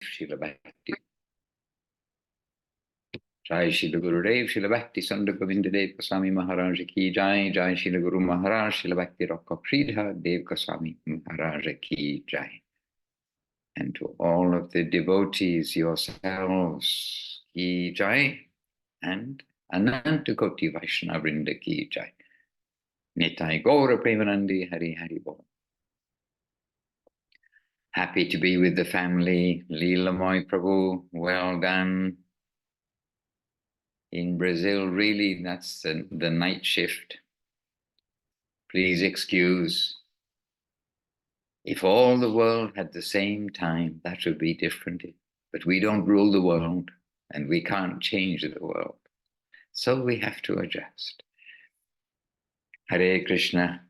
Srila Bhakti. Jai Srila Gurudev, Srila Bhakti Sundar Govindadev Goswami Maharaj Ki Jai, Jai Srila Guru Maharaj, Srila Bhakti Rakha Sridhar Dev Goswami Maharaj Ki Jai. And to all of the devotees yourselves, Ki Jai, and Ananta Koti Vaishnava Vrinda Ki Jai. Nitai Gaura Premanandi Hari Hari Bol. Happy to be with the family. Leela Moy Prabhu, well done. In Brazil, really, that's the night shift. Please excuse. If all the world had the same time, that would be different. But we don't rule the world, and we can't change the world. So we have to adjust. Hare Krishna,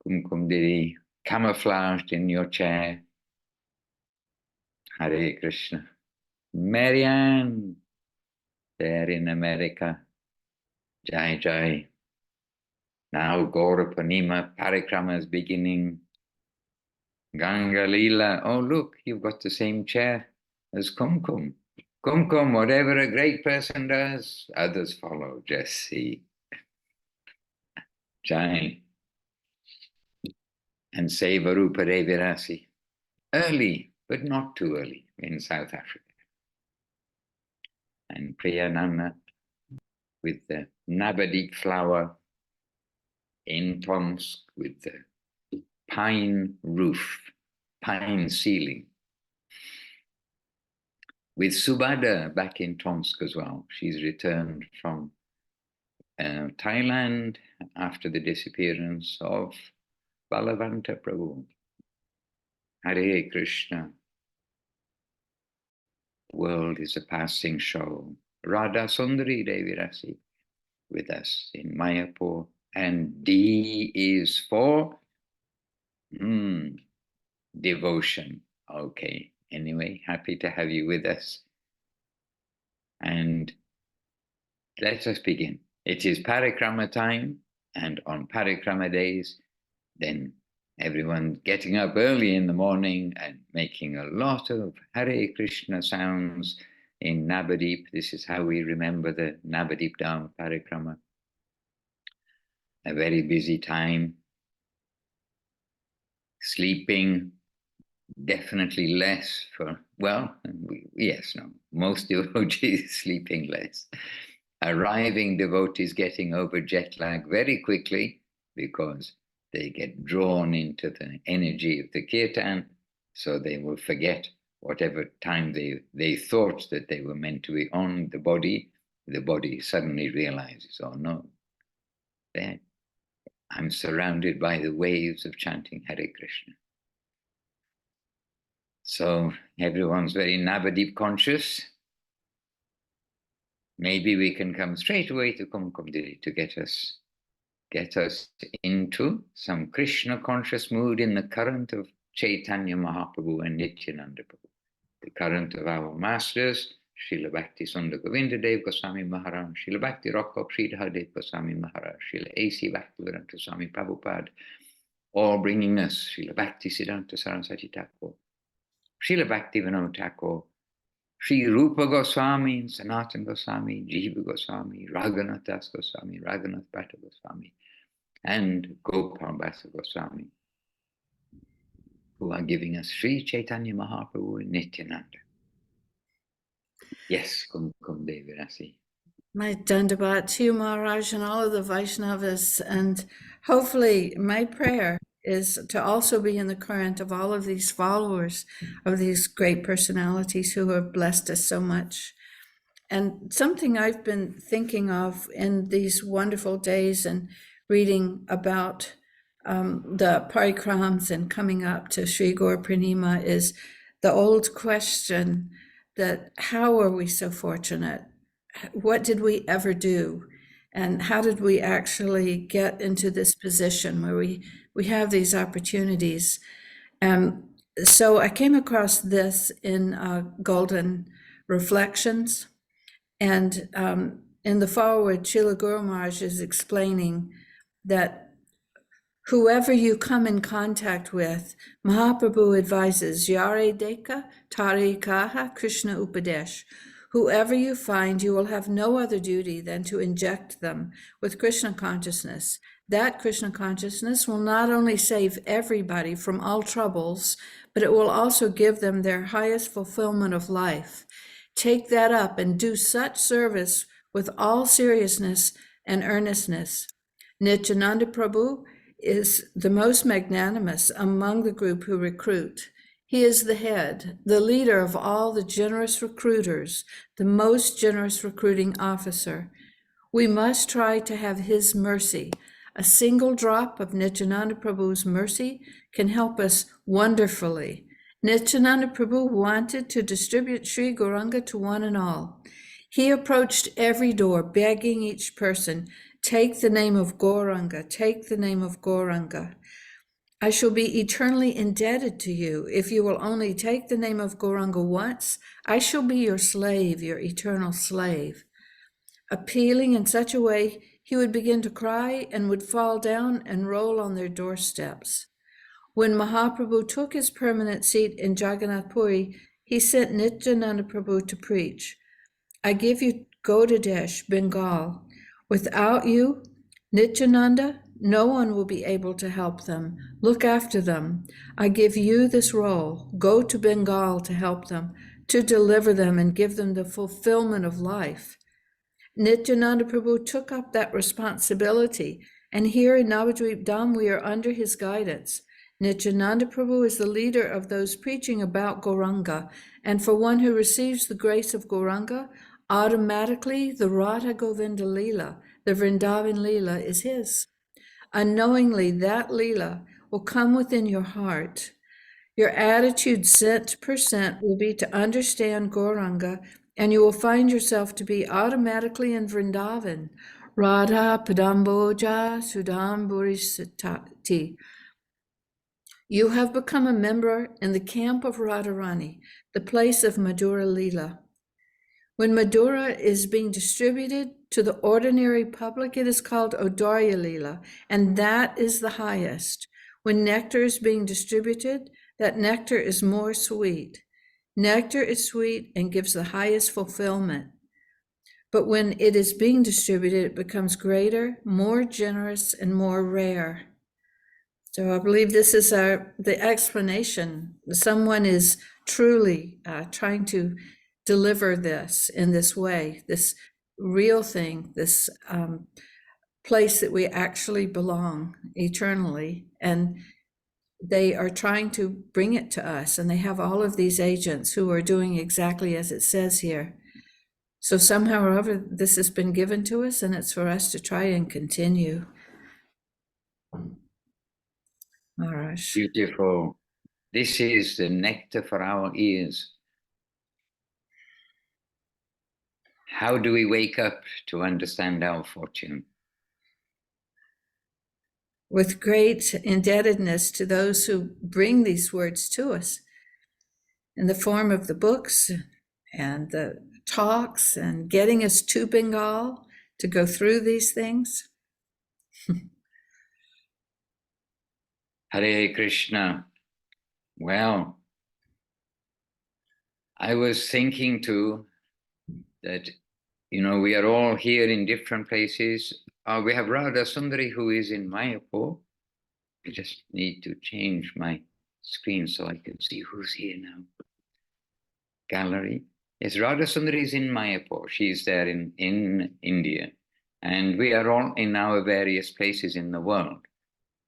Kumkum Diri, camouflaged in your chair. Hare Krishna. Marianne, there in America. Jai Jai. Now Gaura Purnima, Parikrama is beginning. Ganga Leela, oh look, you've got the same chair as Kumkum. Kumkum, whatever a great person does, others follow, just see. Jai. And Sevarupa Revirasi. Early, but not too early in South Africa. And Priyanana with the Nabadwip flower in Tomsk with the pine roof, pine ceiling. With Subhada back in Tomsk as well. She's returned from Thailand after the disappearance of Balavanta Prabhu. Hare Krishna. World is a passing show. Radha Sundari Devi Rasi with us in Mayapur. And D is for devotion. Okay. Anyway, happy to have you with us. And let us begin. It is Parikrama time, and on Parikrama days, then everyone getting up early in the morning and making a lot of Hare Krishna sounds in Nabadwip. This is how we remember the Nabadwip Dham Parikrama. A very busy time. Sleeping, definitely less for, well, yes, no, most devotees sleeping less. Arriving devotees getting over jet lag very quickly because they get drawn into the energy of the kirtan, so they will forget whatever time they thought that they were meant to be on the body suddenly realizes, oh no, there, I'm surrounded by the waves of chanting Hare Krishna. So everyone's very Nabadwip conscious. Maybe we can come straight away to Kumkumdiri to get us into some Krishna conscious mood in the current of Chaitanya Mahaprabhu and Nityananda Prabhu. The current of our masters, Srila Bhakti Sundar Govindadev Goswami Maharaj, Srila Bhakti Rakha Sridhar Dev Goswami Maharaj, Srila A.C. Bhaktivedanta Swami Prabhupada, all bringing us Srila Bhakti Siddhanta Saraswati Thakur, Srila Bhakti Vinod Thakur, Sri Rupa Goswami, Sanatana Goswami, Jiva Goswami, Raghunath Das Goswami, Raghunath Bhatta Goswami, and Gopal Basa Goswami, who are giving us Sri Chaitanya Mahaprabhu and Nityananda. Yes, Kumkum Devi Rasi. My Dandabat to you, Maharaj, and all of the Vaishnavas. And hopefully my prayer is to also be in the current of all of these followers of these great personalities who have blessed us so much. And something I've been thinking of in these wonderful days and reading about the parikrams and coming up to Sri Gaur Purnima is the old question that how are we so fortunate? What did we ever do? And how did we actually get into this position where we have these opportunities? So I came across this in Golden Reflections. And in the foreword, Srila Guru Maharaj is explaining that Whoever you come in contact with, Mahaprabhu advises, Yare Deka Tari Kaha Krishna Upadesh. Whoever you find, you will have no other duty than to inject them with Krishna consciousness. That Krishna consciousness will not only save everybody from all troubles, but it will also give them their highest fulfillment of life. Take that up and do such service with all seriousness and earnestness. Nityananda Prabhu is the most magnanimous among the group who recruit. He is the head, the leader of all the generous recruiters, the most generous recruiting officer. We must try to have his mercy. A single drop of Nityananda Prabhu's mercy can help us wonderfully. Nityananda Prabhu wanted to distribute Sri Gauranga to one and all. He approached every door, begging each person, take the name of Gauranga, take the name of Gauranga. I shall be eternally indebted to you. If you will only take the name of Gauranga once, I shall be your slave, your eternal slave. Appealing in such a way, he would begin to cry and would fall down and roll on their doorsteps. When Mahaprabhu took his permanent seat in Jagannath Puri, he sent Nityananda Prabhu to preach. I give you Gaudadesh, Bengal. Without you, Nityananda, no one will be able to help them. Look after them. I give you this role. Go to Bengal to help them, to deliver them and give them the fulfillment of life. Nityananda Prabhu took up that responsibility, and here in Nabadwip Dham we are under his guidance. Nityananda Prabhu is the leader of those preaching about Gauranga, and for one who receives the grace of Gauranga, automatically the Radha Govinda Leela, the Vrindavan Leela, is his. Unknowingly, that Leela will come within your heart. Your attitude 100% will be to understand Gauranga, and you will find yourself to be automatically in Vrindavan. Radha Padamboja Sudam Burisati. You have become a member in the camp of Radharani, the place of Madhura Leela. When Madhura is being distributed to the ordinary public, it is called Odarya Leela, and that is the highest. When nectar is being distributed, that nectar is more sweet. Nectar is sweet and gives the highest fulfillment. But when it is being distributed, it becomes greater, more generous, and more rare. So I believe this is the explanation. Someone is truly trying to deliver this in this way, this real thing, this place that we actually belong eternally. And they are trying to bring it to us, and they have all of these agents who are doing exactly as it says here. So somehow or other, this has been given to us, and it's for us to try and continue. Maharaj. Beautiful. This is the nectar for our ears. How do we wake up to understand our fortune? With great indebtedness to those who bring these words to us in the form of the books and the talks and getting us to Bengal to go through these things. Hare Krishna. Well, I was thinking too that, we are all here in different places. We have Radha Sundari who is in Mayapur. I just need to change my screen so I can see who's here now. Gallery. Yes, Radha Sundari is in Mayapur. She's there in India. And we are all in our various places in the world.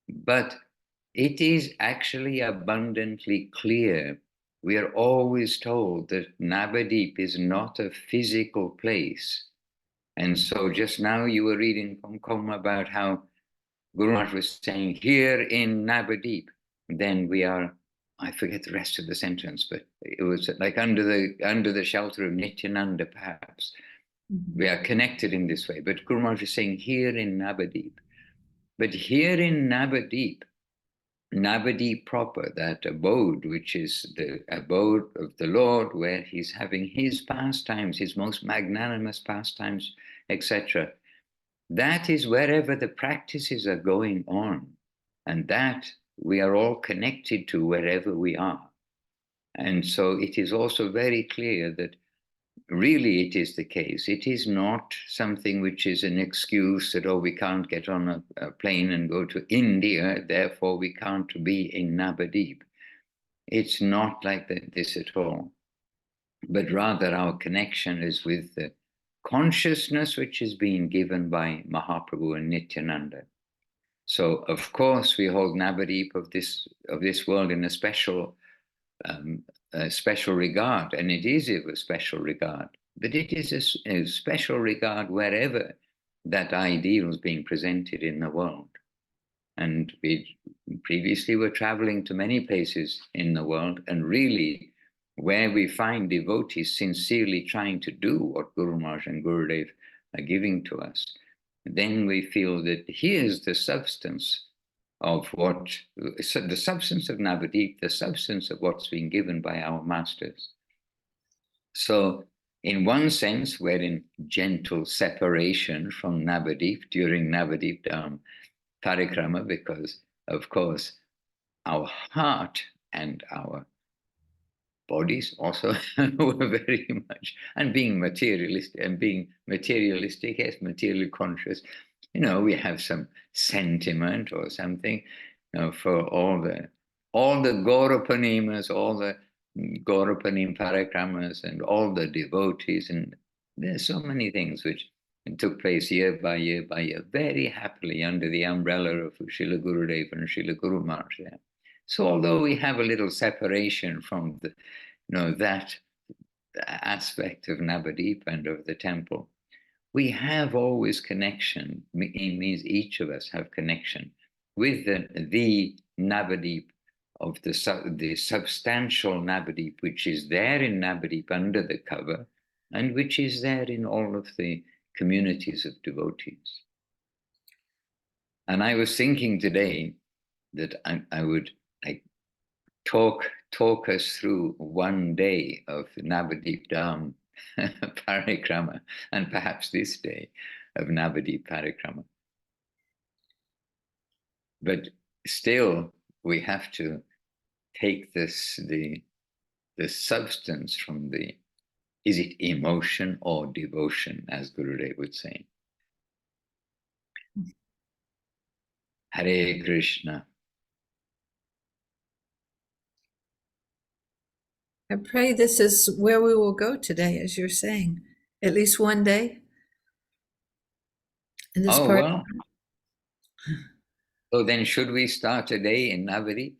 But it is actually abundantly clear. We are always told that Nabadwip is not a physical place. And so just now you were reading from Koma about how Guru Maharaj was saying, here in Nabadwip, then we are, I forget the rest of the sentence, but it was like under the shelter of Nityananda, perhaps. Mm-hmm. We are connected in this way. But Guru Maharaj is saying, here in Nabadwip. But here in Nabadwip proper, that abode, which is the abode of the Lord, where he's having his pastimes, his most magnanimous pastimes, etc. That is wherever the practices are going on. and that we are all connected to wherever we are. And so it is also very clear that really it is the case. It is not something which is an excuse that, oh, we can't get on a plane and go to India, therefore we can't be in Nabadwip. It's not like this at all. But rather our connection is with the consciousness which is being given by Mahaprabhu and Nityananda. So of course we hold Nabadwip of this world in a special regard, and it is of a special regard. But it is a special regard wherever that ideal is being presented in the world. And we previously were traveling to many places in the world, and really where we find devotees sincerely trying to do what Guru Maharaj and Gurudev are giving to us, then we feel that here's the substance of the substance of Nabadwip, the substance of what's being given by our masters. So in one sense, we're in gentle separation from Nabadwip during Nabadwip Dham Parikrama, because of course our heart and our bodies also were very much, and being materialistic, yes, materially conscious, we have some sentiment or something, for all the Gaurapanimas, all the Gaurapanim Parikramas, and all the devotees, and there's so many things which took place year by year by year, very happily under the umbrella of Srila Gurudev and Srila Guru Maharaj. So although we have a little separation from that aspect of Nabadwip and of the temple, we have always connection. It means each of us have connection with the Nabadwip of the substantial Nabadwip, which is there in Nabadwip under the cover, and which is there in all of the communities of devotees. And I was thinking today that I would talk us through one day of Nabadwip Dham Parikrama, and perhaps this day of Nabadwip Parikrama. But still, we have to take the substance from is it emotion or devotion, as Gurudev would say. Hare Krishna. I pray this is where we will go today, as you're saying, at least one day in this part. Well, so then should we start a day in Nabadwip?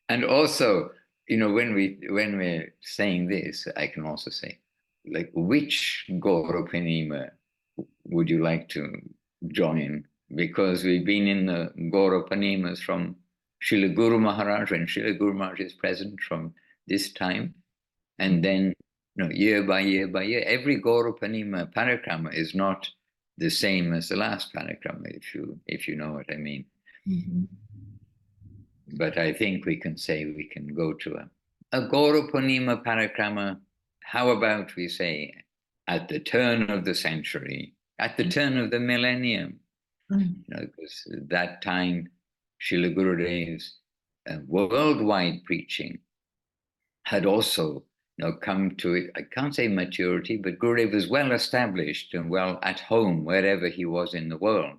And also, when we're saying this, I can also say, like, which Gaurapanima would you like to join? Because we've been in the Gaurapanimas from Srila Guru Maharaj, and Srila Guru Maharaj is present from this time. And then, year by year by year, every Gaurapanima Parikrama is not the same as the last Parikrama, if you know what I mean. Mm-hmm. But I think we can say we can go to a Gaurapanima Parikrama. How about we say at the turn of the century, at the turn of the millennium? Because that time, Srila Gurudev's worldwide preaching had also come to it. I can't say maturity, but Gurudev was well established and well at home wherever he was in the world.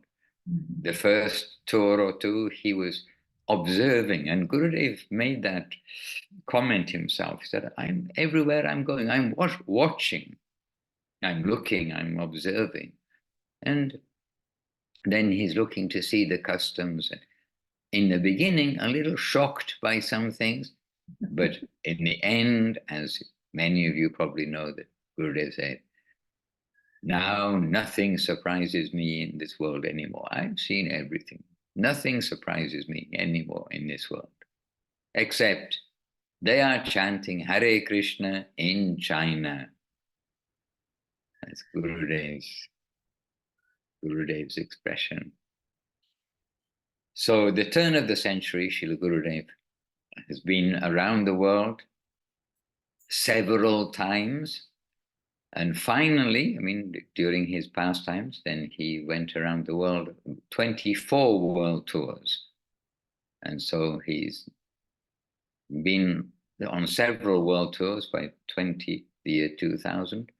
Mm-hmm. The first tour or two, he was observing, and Gurudev made that comment himself. He said, I'm everywhere I'm going, I'm watching, I'm looking, I'm observing. And then he's looking to see the customs. In the beginning, a little shocked by some things, but in the end, as many of you probably know, that Gurudev said, now nothing surprises me in this world anymore. I've seen everything. Nothing surprises me anymore in this world, except they are chanting Hare Krishna in China. That's Gurudev's expression. So the turn of the century, Srila Gurudev has been around the world several times, And finally, I mean, during his pastimes, then he went around the world, 24 world tours. And so he's been on several world tours by the year 2000,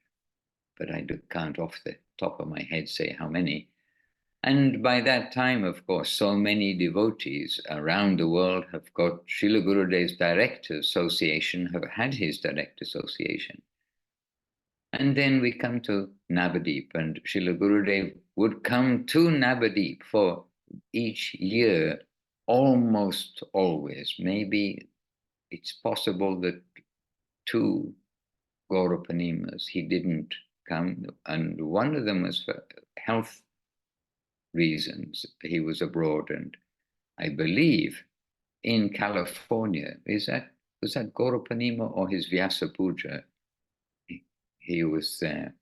but I can't off the top of my head say how many. And by that time, of course, so many devotees around the world have got Srila Gurudev's direct association, have had his direct association. And then we come to Nabadwip, and Srila Gurudev would come to Nabadwip for each year, almost always. Maybe it's possible that 2 Gaurapanimas he didn't come, and one of them was for health reasons. He was abroad, and I believe in California. Was that Gaurapanima or his Vyasa Puja? He was there.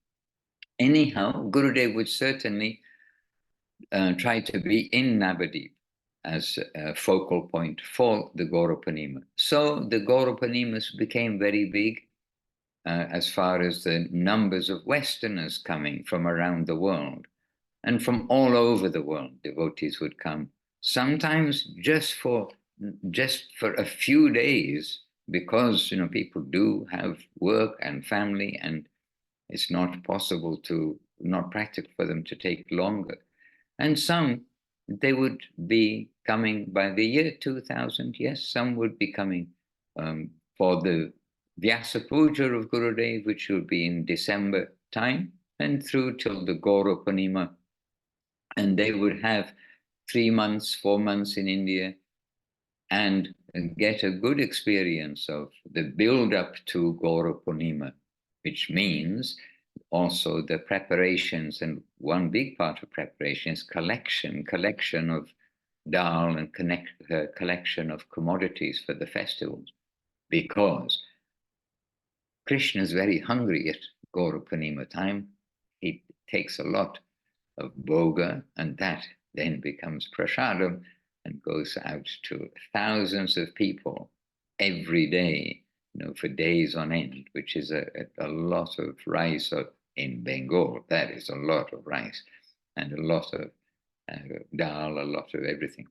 Anyhow, Gurudev would certainly try to be in Nabadwip as a focal point for the Gaurapanima. So the Gaurapanimas became very big as far as the numbers of Westerners coming from around the world. And from all over the world, devotees would come, sometimes just for a few days, because people do have work and family, and it's not practical for them to take longer. And some, they would be coming by the year 2000, yes, some would be coming for the Vyasa Puja of Gurudev, which would be in December time, and through till the Gaurapanima. And they would have 3 months, 4 months in India, and get a good experience of the build-up to Gaurapanima, which means also the preparations, and one big part of preparation is collection of dal and collection of commodities for the festivals, because Krishna is very hungry at Gaurapanima time. He takes a lot of bhoga, and that then becomes prasadam and goes out to thousands of people every day, for days on end, which is a lot of rice in Bengal. That is a lot of rice and a lot of dal, a lot of everything.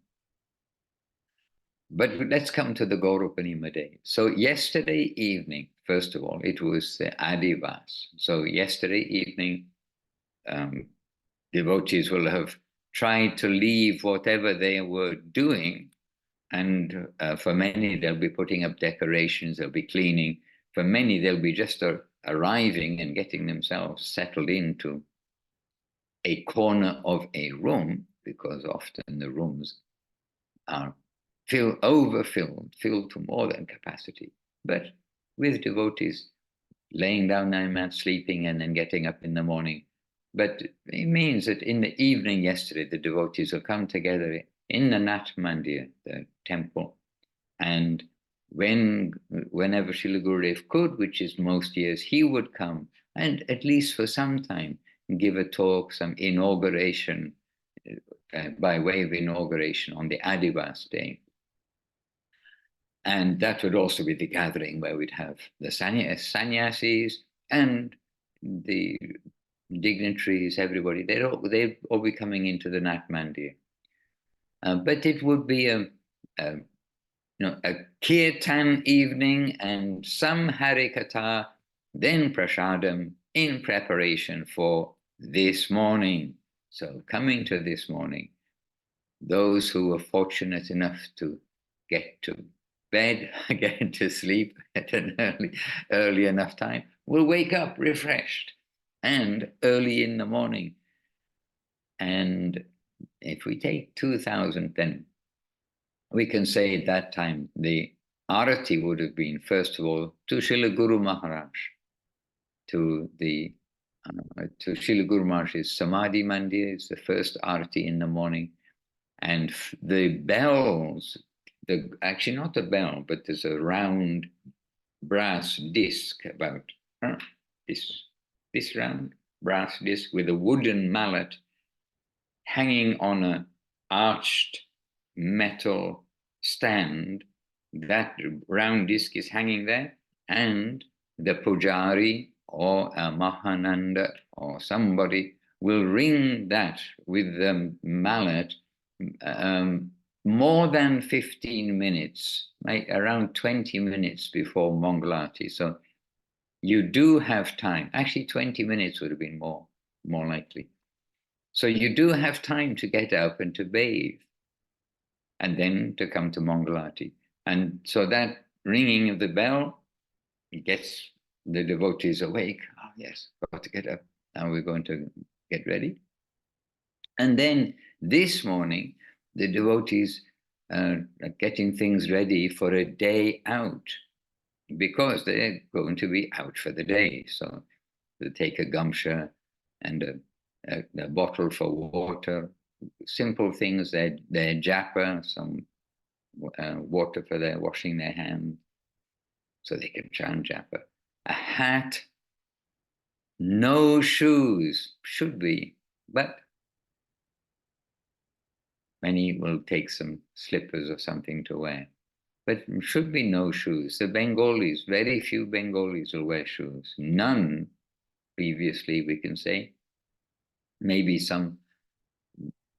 But let's come to the Gaurapanima day. So yesterday evening, first of all, it was the Adivas. So yesterday evening, devotees will have tried to leave whatever they were doing, and for many, they'll be putting up decorations, they'll be cleaning. For many, they'll be just arriving and getting themselves settled into a corner of a room, because often the rooms are overfilled, filled to more than capacity, but with devotees laying down their mats, sleeping, and then getting up in the morning. But it means that in the evening yesterday, the devotees will come together in the Nat Mandir, the temple, and whenever Srila Gurudev could, which is most years, he would come and at least for some time give a talk, some inauguration, by way of inauguration on the Adivas day. And that would also be the gathering where we'd have the sannyasis and the dignitaries, everybody. They'd all be coming into the Nat Mandir. But it would be a kirtan evening and some harikatha, then prasadam, in preparation for this morning. So coming to this morning, those who were fortunate enough to get to bed, get to sleep at an early enough time, will wake up refreshed and early in the morning. And if we take 2000, then we can say at that time the arati would have been, first of all, to Srila Guru Maharaj, to Srila Guru Maharaj's Samadhi Mandir is the first arati in the morning. And the bells, actually not a bell, but there's a round brass disc about this round brass disc with a wooden mallet hanging on an arched metal stand. That round disc is hanging there, and the pujari or a Mahananda or somebody will ring that with the mallet more than 15 minutes, like around 20 minutes before Mangalati. So you do have time. Actually, 20 minutes would have been more likely. So you do have time to get up and to bathe and then to come to Mangalati. And so that ringing of the bell gets the devotees awake. Oh, yes, got to get up. Now we're going to get ready. And then this morning, the devotees are getting things ready for a day out because they're going to be out for the day. So they take a gamsha and a bottle for water, simple things, their japa, some water for their washing their hands so they can chant japa, a hat, no shoes, should be, but many will take some slippers or something to wear. But should be no shoes. The Bengalis, very few Bengalis will wear shoes. None previously, we can say. Maybe some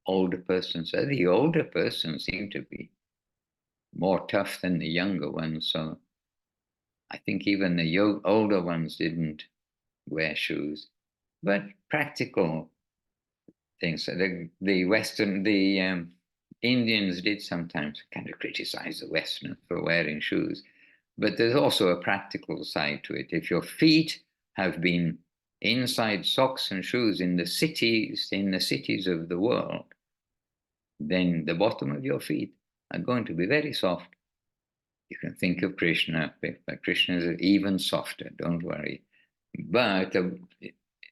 older persons. The older persons seem to be more tough than the younger ones. So I think even the older ones didn't wear shoes. But practical things. So the Indians did sometimes kind of criticize the Westerners for wearing shoes. But there's also a practical side to it. If your feet have been inside socks and shoes in the cities of the world, then the bottom of your feet are going to be very soft. You can think of Krishna, but Krishna is even softer, don't worry. But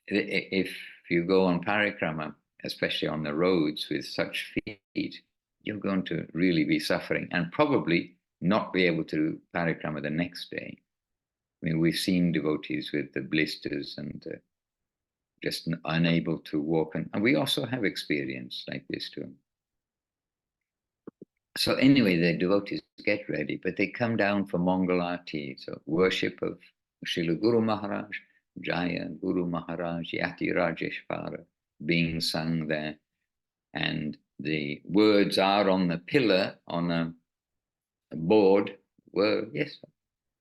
if you go on Parikrama, especially on the roads with such feet, you're going to really be suffering and probably not be able to do Parikrama the next day. I mean, we've seen devotees with the blisters and just unable to walk. And we also have experience like this too. So anyway, the devotees get ready, but they come down for Mangalati, so worship of Srila Guru Maharaj, Jaya Guru Maharaj, Yati Rajeshvara, being sung there. And the words are on the pillar, on a board, were, yes,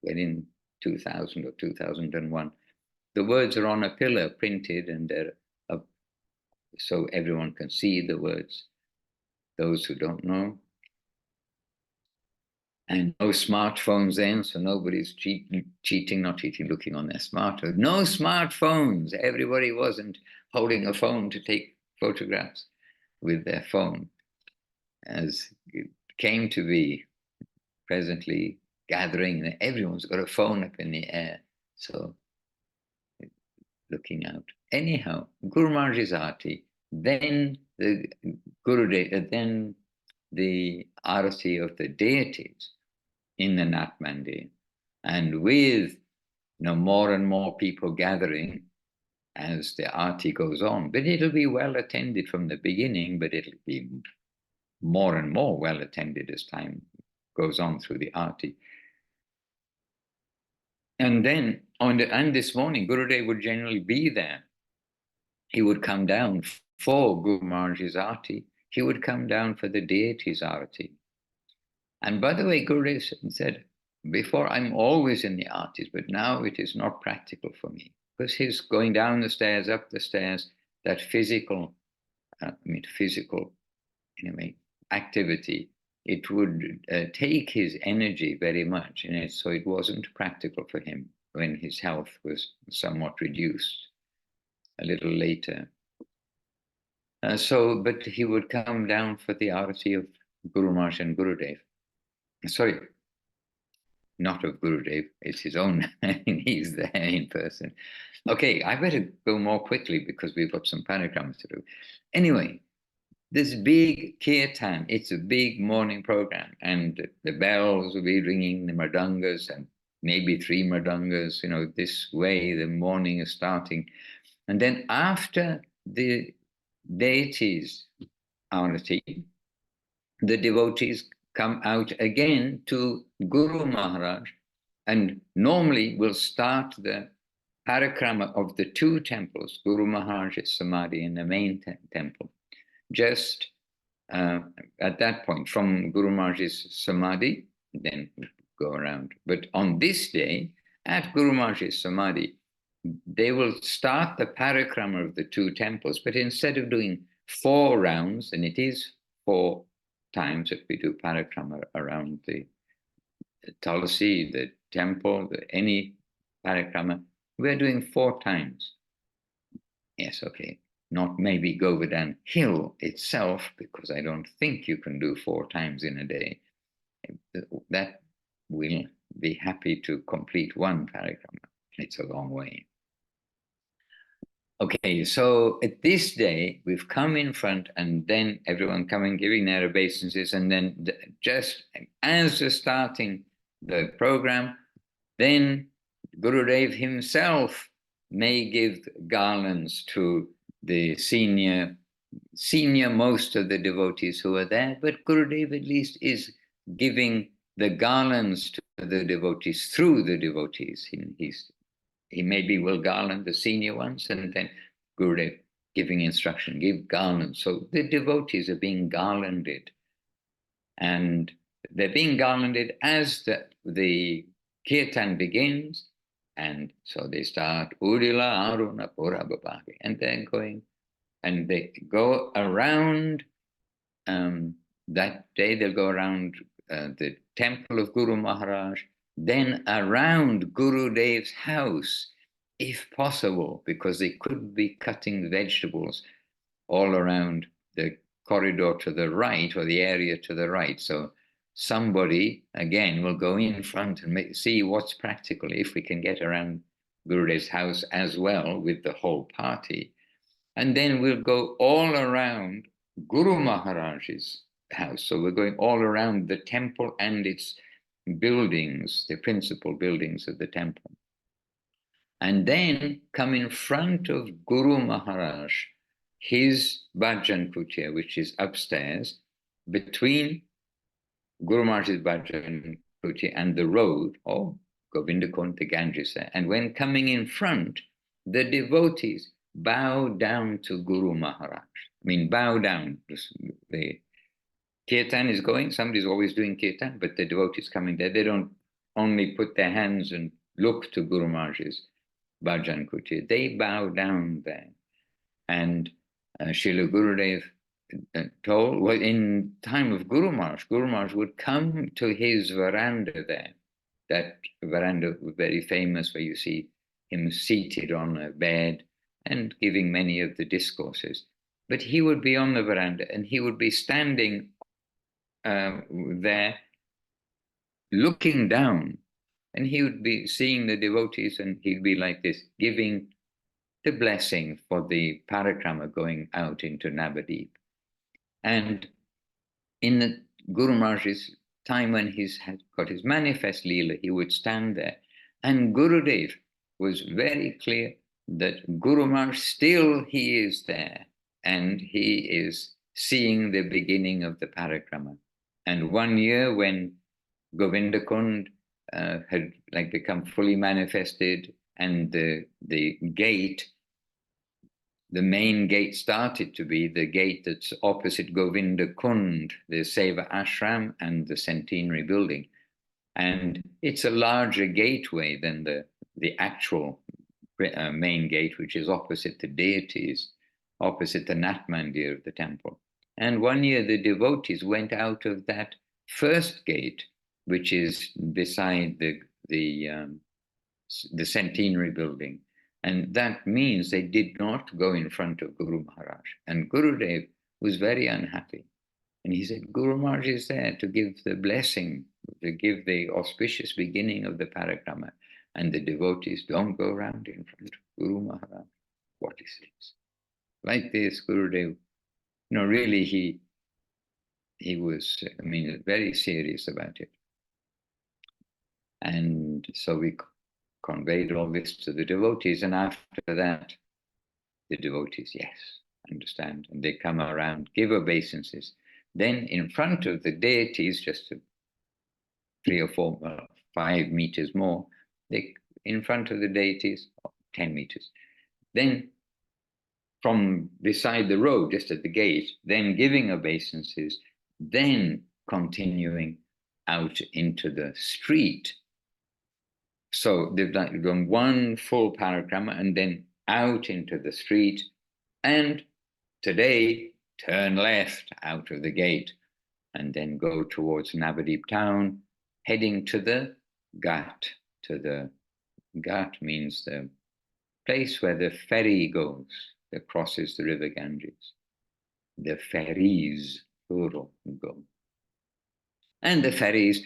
within 2000 or 2001. The words are on a pillar printed and they're up so everyone can see the words, those who don't know. And no smartphones then, so nobody's looking on their smartphone. No smartphones. Everybody wasn't holding a phone to take photographs with their phone, as it came to be presently gathering. Everyone's got a phone up in the air, so looking out. Anyhow, Guru Maharaj's Arati, then the Gurudev, then the Arati of the deities in the Nat Mandir, and with more and more people gathering as the Arati goes on. But it'll be well attended from the beginning, but it'll be more and more well attended as time goes on through the Arati. And then, and this morning, Gurudev would generally be there. He would come down for Guru Maharaj's Arati. He would come down for the deity's Arati. And by the way, Gurudev said, before I'm always in the Artis, but now it is not practical for me. Because his going down the stairs, up the stairs, that physical anyway, activity, it would take his energy very much. And so it wasn't practical for him when his health was somewhat reduced a little later. But he would come down for the Arati of Guru Maharaj and Gurudev. Sorry, not of Gurudev, it's his own, he's there in person. Okay, I better go more quickly because we've got some parikramas to do. Anyway, this big kirtan, it's a big morning program, and the bells will be ringing, the mridangas, and maybe 3 mridangas, this way the morning is starting. And then after the deities Arati, the devotees come out again to Guru Maharaj, and normally will start the parikrama of the two temples, Guru Maharaj's Samadhi and the main temple, just at that point, from Guru Maharaj's Samadhi, then go around. But on this day, at Guru Maharaj's Samadhi, they will start the parikrama of the two temples, but instead of doing 4 rounds, and it is 4 times that we do parikrama around the Tulsi, the temple, any parikrama, we're doing 4 times. Yes, okay. Not maybe Govardhan Hill itself, because I don't think you can do 4 times in a day. That will be happy to complete 1 parikrama. It's a long way. Okay, so at this day, we've come in front, and then everyone coming, giving their obeisances, and then just as they're starting the program, then Gurudev himself may give garlands to the senior most of the devotees who are there, but Gurudev at least is giving the garlands to the devotees through the devotees. He maybe will garland the senior ones, and then Gurudev giving instruction, give garlands. So the devotees are being garlanded, and they're being garlanded as the kirtan begins. And so they start Udila Aruna Purabhabhagi, and they're going, and they go around that day, they'll go around the temple of Guru Maharaj, then around Gurudev's house, if possible, because they could be cutting vegetables all around the corridor to the right, or the area to the right. So somebody, again, will go in front and see what's practical, if we can get around Gurudev's house as well with the whole party. And then we'll go all around Guru Maharaj's house. So we're going all around the temple and its buildings, the principal buildings of the temple. And then come in front of Guru Maharaj, his Bhajan Kutia, which is upstairs, between Guru Maharaj's Bhajan Kutia and the road, or Govindakund, the Ganges there. And when coming in front, the devotees bow down to Guru Maharaj. I mean, bow down. The kirtan is going, somebody's always doing kirtan, but the devotees coming there, they don't only put their hands and look to Guru Maharaj's Bhajan Kutia. They bow down there. And Srila Gurudev told, well, in time of Guru Maharaj would come to his veranda there. That veranda was very famous, where you see him seated on a bed and giving many of the discourses. But he would be on the veranda, and he would be standing there looking down, and he would be seeing the devotees, and he'd be like this, giving the blessing for the parikrama going out into Nabadwip. And in the Guru Maharaj's time, when he's got his manifest Leela, he would stand there. And Gurudev was very clear that Guru Maharaj still, he is there, and he is seeing the beginning of the parikrama. And one year when Govindakund had become fully manifested, and the gate, the main gate started to be the gate that's opposite Govindakund, the Seva Ashram and the Centenary building. And it's a larger gateway than the actual main gate, which is opposite the deities, opposite the Nat Mandir of the temple. And one year the devotees went out of that first gate, which is beside the Centenary building. And that means they did not go in front of Guru Maharaj. And Gurudev was very unhappy. And he said, Guru Maharaj is there to give the blessing, to give the auspicious beginning of the parikrama. And the devotees don't go around in front of Guru Maharaj. What is this? Like this, Gurudev, really he was, very serious about it. And so we conveyed all this to the devotees, and after that, the devotees, yes, understand, and they come around, give obeisances. Then in front of the deities, just 3 or 4, 5 meters more, in front of the deities, 10 meters. Then from beside the road, just at the gate, then giving obeisances, then continuing out into the street. So they've done one full parikrama and then out into the street, and today turn left out of the gate and then go towards Nabadwip town, heading to the Ghat. The Ghat means the place where the ferry goes, that crosses the river Ganges. The ferries, plural, go. And the ferries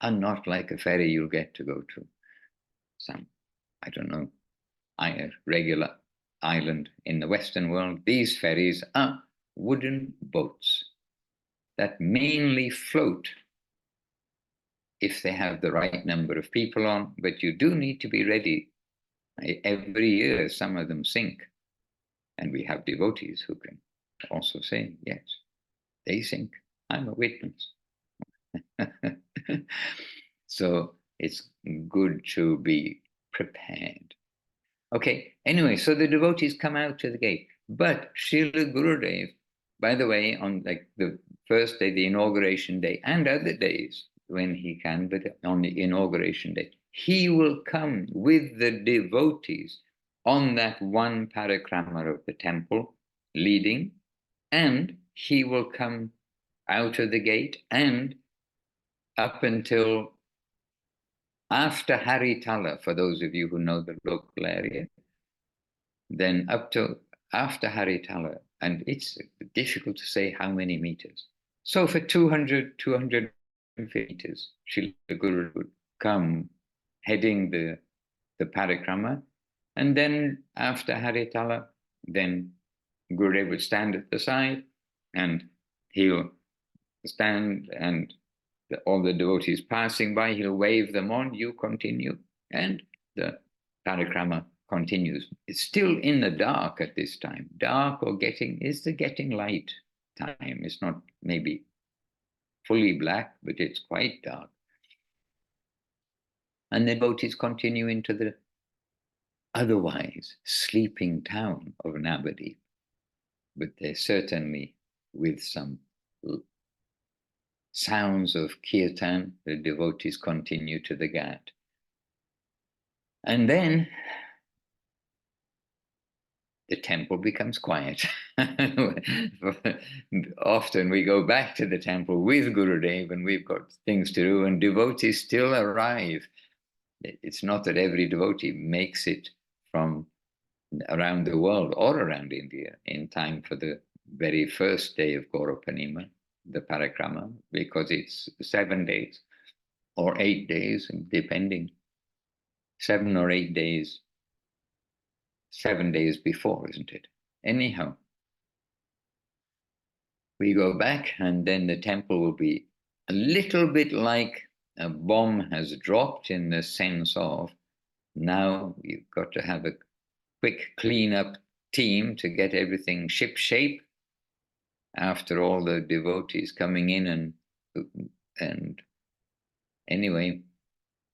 are not like a ferry you'll get to go to some, I don't know, a regular island in the Western world. These ferries are wooden boats that mainly float if they have the right number of people on, but you do need to be ready. Every year, some of them sink. And we have devotees who can also say, yes, they sink. I'm a witness. So it's good to be prepared. Okay, anyway, so the devotees come out to the gate. But Srila Gurudev, by the way, on like the first day, the inauguration day, and other days when he can, but on the inauguration day, he will come with the devotees on that one parikrama of the temple, leading, and he will come out of the gate and up until after Haritala, for those of you who know the local area, then up to after Haritala, and it's difficult to say how many meters. So for 250 meters, Srila Guru would come heading the parikrama, and then after Haritala, then Gurudev would stand at the side, and he'll stand, and all the devotees passing by, he'll wave them on, you continue, and the parikrama continues. It's still in the dark at this time. Dark or getting light time. It's not maybe fully black, but it's quite dark. And the devotees continue into the otherwise sleeping town of Nabadwip, but they're certainly with some sounds of kirtan. The devotees continue to the Ghat. And then the temple becomes quiet. Often we go back to the temple with Gurudev and we've got things to do, and devotees still arrive. It's not that every devotee makes it from around the world or around India in time for the very first day of Gaurapanima, the Parikrama, because it's 7 days or 8 days, depending, 7 or 8 days, 7 days before, isn't it? Anyhow, we go back, and then the temple will be a little bit like a bomb has dropped, in the sense of now you've got to have a quick cleanup team to get everything ship-shape after all the devotees coming in, and anyway,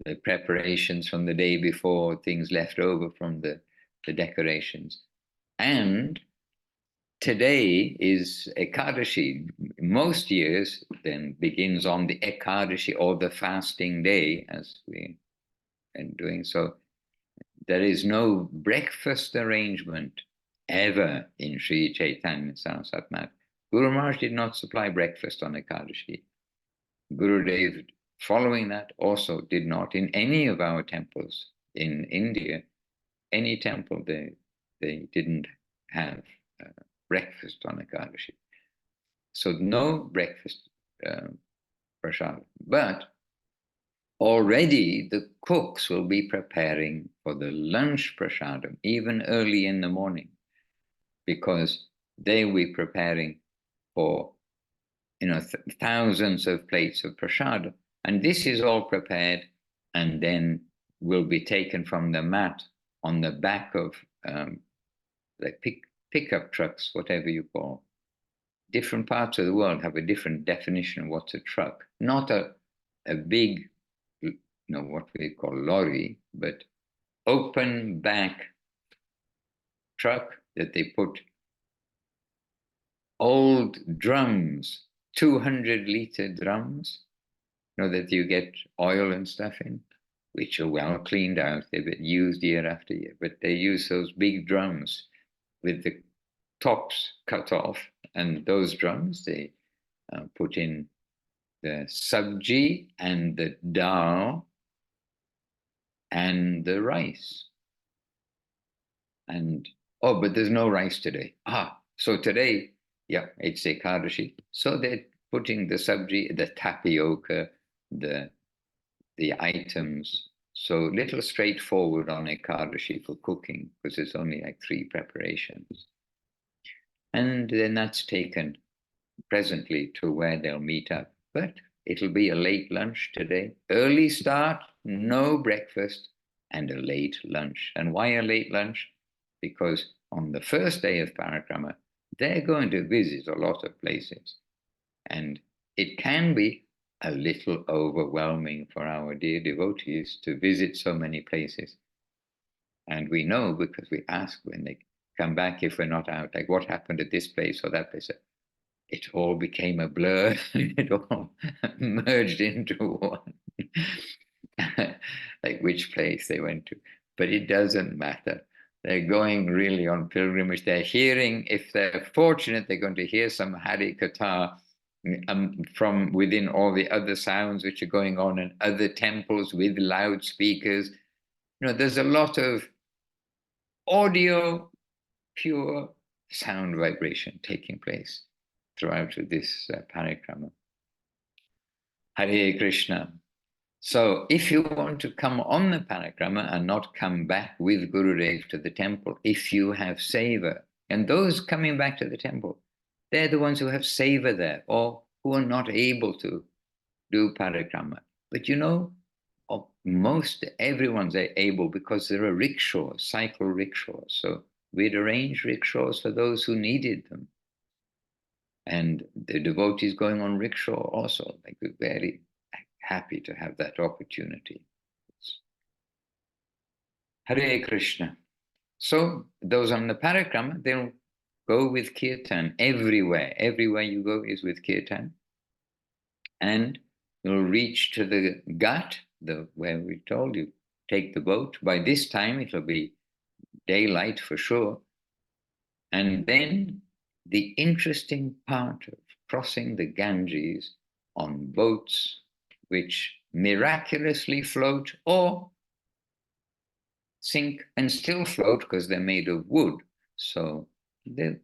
the preparations from the day before, things left over from the decorations. And today is Ekadashi. Most years then begins on the Ekadashi, or the fasting day, as we are doing. So there is no breakfast arrangement ever in Sri Chaitanya Saraswat Math. Guru Maharaj did not supply breakfast on Ekadashi. Gurudev, following that, also did not in any of our temples in India. Any temple, they didn't have breakfast on Ekadashi. So no breakfast prasad. But already the cooks will be preparing for the lunch prasadam, even early in the morning, because they will be preparing for, thousands of plates of prasadam. And this is all prepared and then will be taken from the mat on the back of like pickup trucks, whatever you call. Different parts of the world have a different definition of what's a truck. Not a big, what we call lorry, but open back, 4 truck that they put old drums, 200-liter drums, that you get oil and stuff in, which are well cleaned out. They've been used year after year, but they use those big drums with the tops cut off, and those drums they put in the sabji and the dal and the rice. And but there's no rice today. So today, yeah, it's Ekadashi. So they're putting the sabji, the tapioca, the items. So little straightforward on Ekadashi for cooking, because there's only like 3 preparations. And then that's taken presently to where they'll meet up. But it'll be a late lunch today. Early start, no breakfast, and a late lunch. And why a late lunch? Because on the first day of Parikrama, they're going to visit a lot of places. And it can be a little overwhelming for our dear devotees to visit so many places. And we know, because we ask when they come back, if we're not out, like what happened at this place or that place. It all became a blur. It all merged into one. Like which place they went to. But it doesn't matter. They're going really on pilgrimage. They're hearing, if they're fortunate, they're going to hear some Hari Katha from within all the other sounds which are going on in other temples with loudspeakers. There's a lot of audio, pure sound vibration taking place throughout this Parikrama. Hare Krishna. So if you want to come on the Parikrama and not come back with Gurudev to the temple, if you have seva, and those coming back to the temple, they're the ones who have seva there, or who are not able to do Parikrama. But most everyone's able, because there are rickshaws, cycle rickshaws. So we'd arrange rickshaws for those who needed them. And the devotees going on rickshaw also, like we're very happy to have that opportunity. Hare Krishna. So those on the Parikrama, they'll go with kirtan everywhere. Everywhere you go is with kirtan. And you'll reach to the ghat, where we told you, take the boat. By this time, it'll be daylight for sure. And then the interesting part of crossing the Ganges on boats which miraculously float or sink and still float because they're made of wood. So the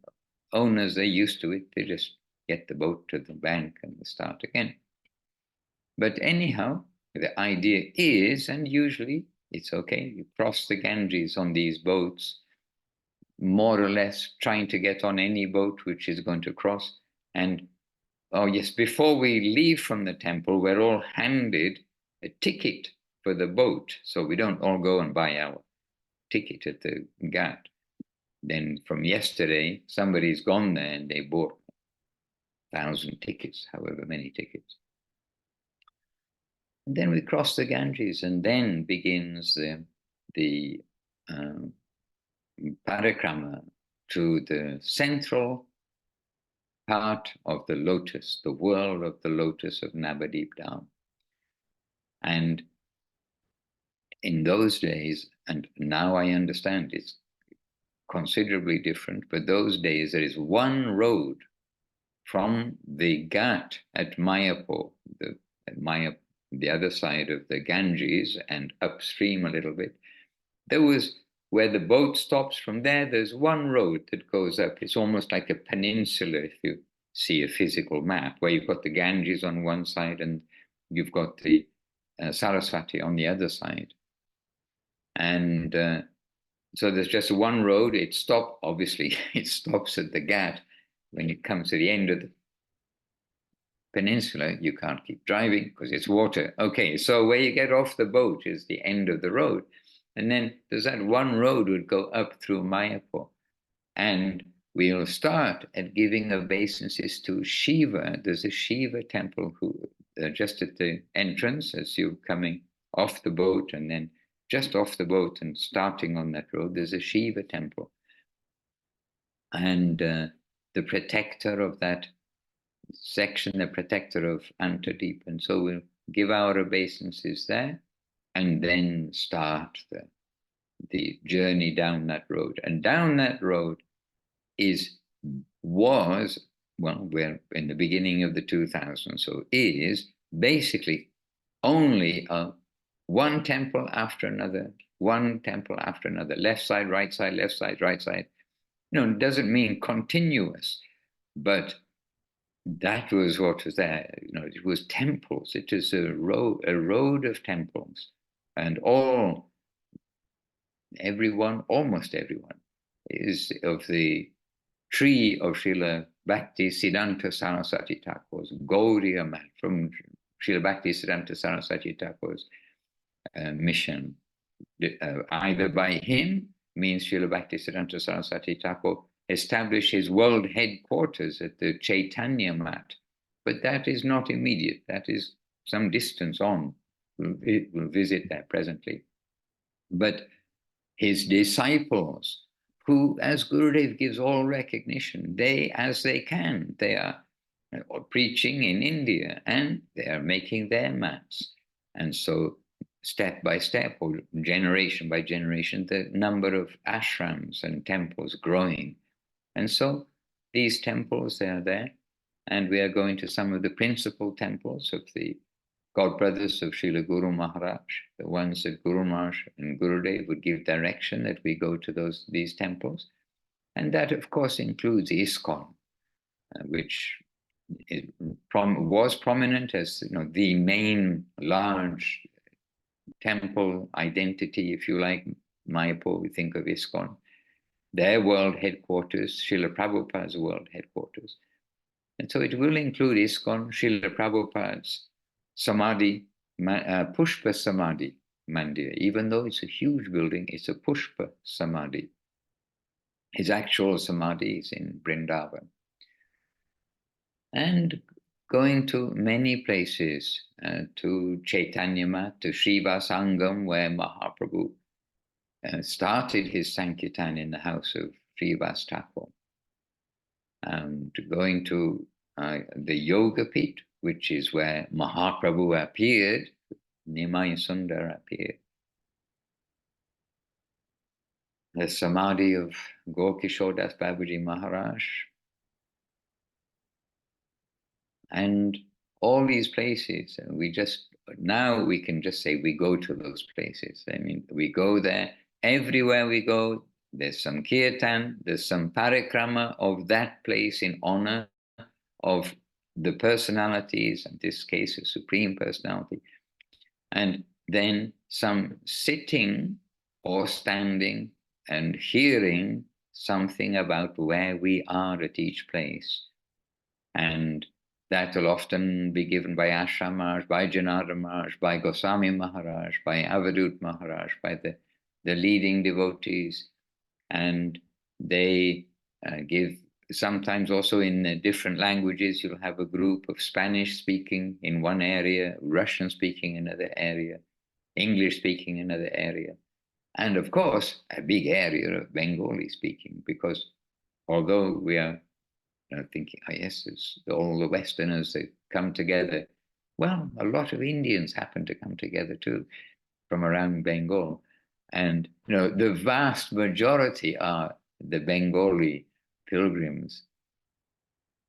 owners, they're used to it. They just get the boat to the bank and they start again. But anyhow, the idea is, and usually it's okay, you cross the Ganges on these boats, more or less trying to get on any boat which is going to cross. And before we leave from the temple, we're all handed a ticket for the boat. So we don't all go and buy our ticket at the ghat. Then from yesterday, somebody's gone there and they bought 1,000 tickets, however many tickets. And then we cross the Ganges, and then begins the Parikrama to the central part of the lotus, the world of the lotus of Nabadwip Dham. And in those days, and now I understand it's considerably different, but those days there is one road from the ghat at Mayapur, the other side of the Ganges, and upstream a little bit. There was, where the boat stops, from there's one road that goes up. It's almost like a peninsula, if you see a physical map, where you've got the Ganges on one side and you've got the Saraswati on the other side. And so there's just one road. It stops at the ghat. When it comes to the end of the peninsula, you can't keep driving because it's water. Okay, so where you get off the boat is the end of the road. And then there's that one road would go up through Mayapur. And we'll start at giving obeisances to Shiva. There's a Shiva temple just at the entrance as you're coming off the boat, and then just off the boat and starting on that road, there's a Shiva temple. and the protector of that section, the protector of Nabadwip. And so we'll give our obeisances there and then start the journey down that road. And down that road was, well, we're in the beginning of the 2000s, so is basically only one temple after another, left side, right side, left side, right side. It doesn't mean continuous, but that was what was there. It was temples. It is a road of temples, and almost everyone is of the tree of Srila Bhakti Siddhanta Saraswati Thakur's Gaudiya Math, from Srila Bhakti Siddhanta Saraswati Thakur's mission, either by him, means Srila Bhakti Siddhanta Saraswati Thakur established his world headquarters at the Chaitanya Mat, but that is not immediate. That is some distance on. We'll visit that presently. But his disciples, who, as Gurudev gives all recognition, they, as they can, they are preaching in India and they are making their mats. And so step by step, or generation by generation, the number of ashrams and temples growing. And so these temples, they are there. And we are going to some of the principal temples of the godbrothers of Srila Guru Maharaj, the ones that Guru Maharaj and Gurudev would give direction that we go to these temples. And that, of course, includes ISKCON, which was prominent as the main large temple identity, if you like. Mayapur, we think of ISKCON. Their world headquarters, Srila Prabhupada's world headquarters. And so it will include ISKCON, Srila Prabhupada's Samadhi, Pushpa Samadhi Mandir. Even though it's a huge building, it's a Pushpa Samadhi. His actual Samadhi is in Vrindavan. And going to many places, to Chaitanya Mat, to Srivas Angam, where Mahaprabhu started his Sankirtan in the house of Srivas Thakur. And going to the Yoga Pit, which is where Mahaprabhu appeared, Nimai Sundar appeared. The Samadhi of Gaur-Kishore Das Babuji Maharaj. And all these places, now we can just say we go to those places. I mean, we go there. Everywhere we go, there's some kirtan, there's some parikrama of that place in honor of the personalities, in this case, a supreme personality. And then some sitting or standing and hearing something about where we are at each place. And that will often be given by Ashram Maharaj, by Janardhan Maharaj, by Goswami Maharaj, by Avadut Maharaj, by the leading devotees. And they give, sometimes also in different languages. You'll have a group of Spanish speaking in one area, Russian speaking in another area, English speaking in another area. And of course, a big area of Bengali speaking, because although we are thinking, oh yes, it's all the Westerners that come together. Well, a lot of Indians happen to come together too, from around Bengal. And the vast majority are the Bengali pilgrims.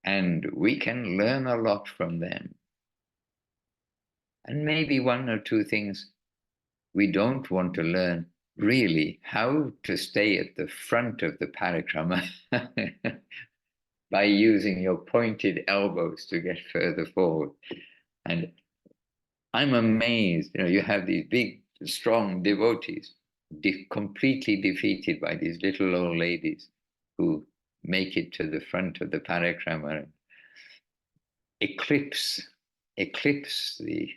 And we can learn a lot from them. And maybe one or two things we don't want to learn, really, how to stay at the front of the parikrama by using your pointed elbows to get further forward. And I'm amazed, you have these big, strong devotees completely defeated by these little old ladies who make it to the front of the parikrama and eclipse the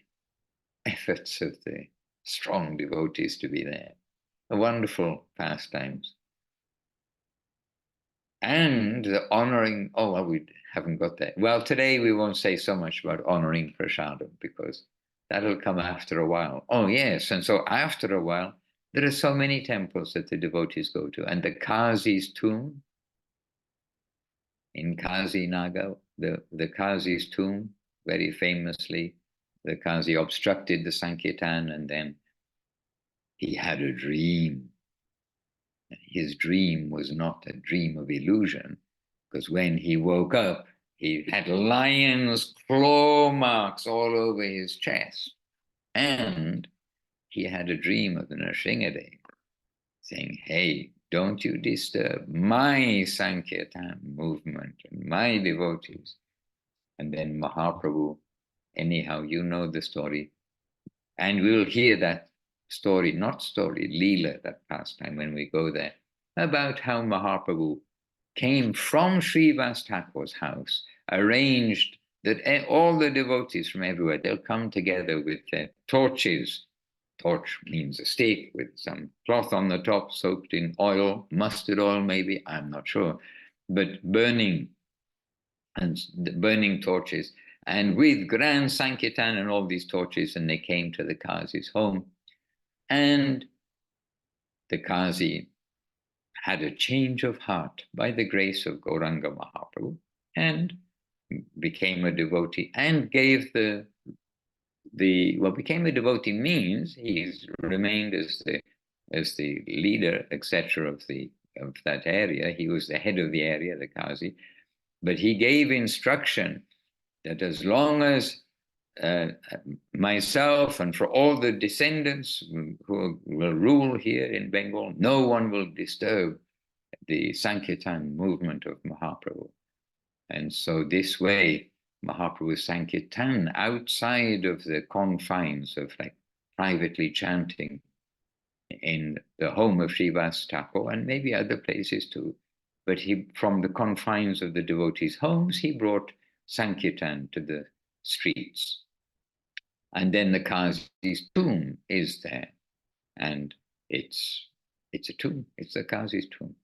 efforts of the strong devotees to be there. A wonderful pastimes. And the honoring, we haven't got that. Well, today we won't say so much about honoring prasadam, because that'll come after a while. Oh, yes. And so after a while, there are so many temples that the devotees go to. And the Qazi's tomb, in Kazi Naga, the Kazi's tomb, very famously, the Kazi obstructed the Sankirtan, and then he had a dream. His dream was not a dream of illusion, because when he woke up, he had lion's claw marks all over his chest. And he had a dream of the Nrsimhadev saying, hey, don't you disturb my Sankirtan movement and my devotees. And then Mahaprabhu, anyhow, you know the story. And we'll hear that story, not story, Leela, that pastime when we go there, about how Mahaprabhu came from Srivas Thakur's house, arranged that all the devotees from everywhere, they'll come together with their torches. Torch means a stake with some cloth on the top soaked in oil, mustard oil maybe, I'm not sure, but burning torches, and with grand Sankirtan and all these torches, and they came to the Kazi's home. And the Kazi had a change of heart by the grace of Gauranga Mahaprabhu and became a devotee and gave became a devotee means he's remained as the leader, etc., of that area. He was the head of the area, the Kazi, but he gave instruction that as long as myself and for all the descendants who will rule here in Bengal, no one will disturb the Sankirtan movement of Mahaprabhu. And so this way, Mahaprabhu's Sankirtan outside of the confines of like privately chanting in the home of Srivas Thakur and maybe other places too. But from the confines of the devotees' homes, he brought Sankirtan to the streets. And then the Kazi's tomb is there. And it's a tomb, it's the Kazi's tomb.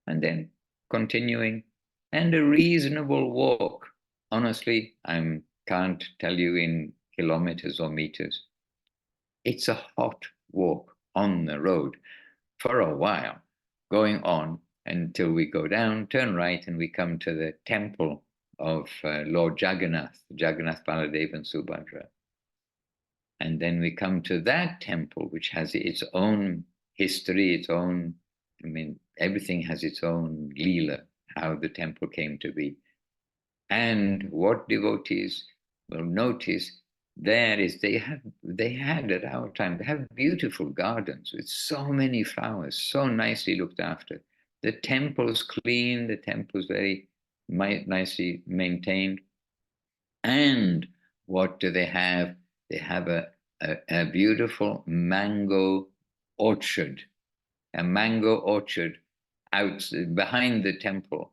And then continuing, and a reasonable walk. Honestly, I can't tell you in kilometers or meters. It's a hot walk on the road for a while, going on until we go down, turn right, and we come to the temple of Lord Jagannath Baladev and Subhadra. And then we come to that temple, which has its own history, its own, everything has its own Leela, how the temple came to be. And what devotees will notice there is they had at our time, they have beautiful gardens with so many flowers, so nicely looked after. The temple's clean, the temple's very nicely maintained. And what do they have? They have a beautiful mango orchard, out behind the temple.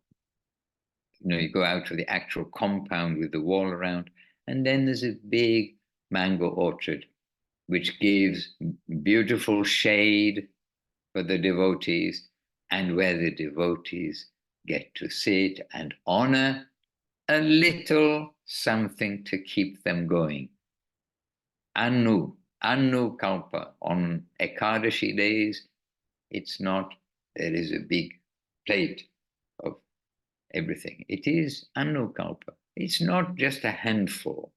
You go out to the actual compound with the wall around, and then there's a big mango orchard, which gives beautiful shade for the devotees, and where the devotees get to sit and honor a little something to keep them going. Anu Kalpa. On Ekadashi days, it's not, there is a big plate of everything. It is Anu Kalpa. It's not just a handful.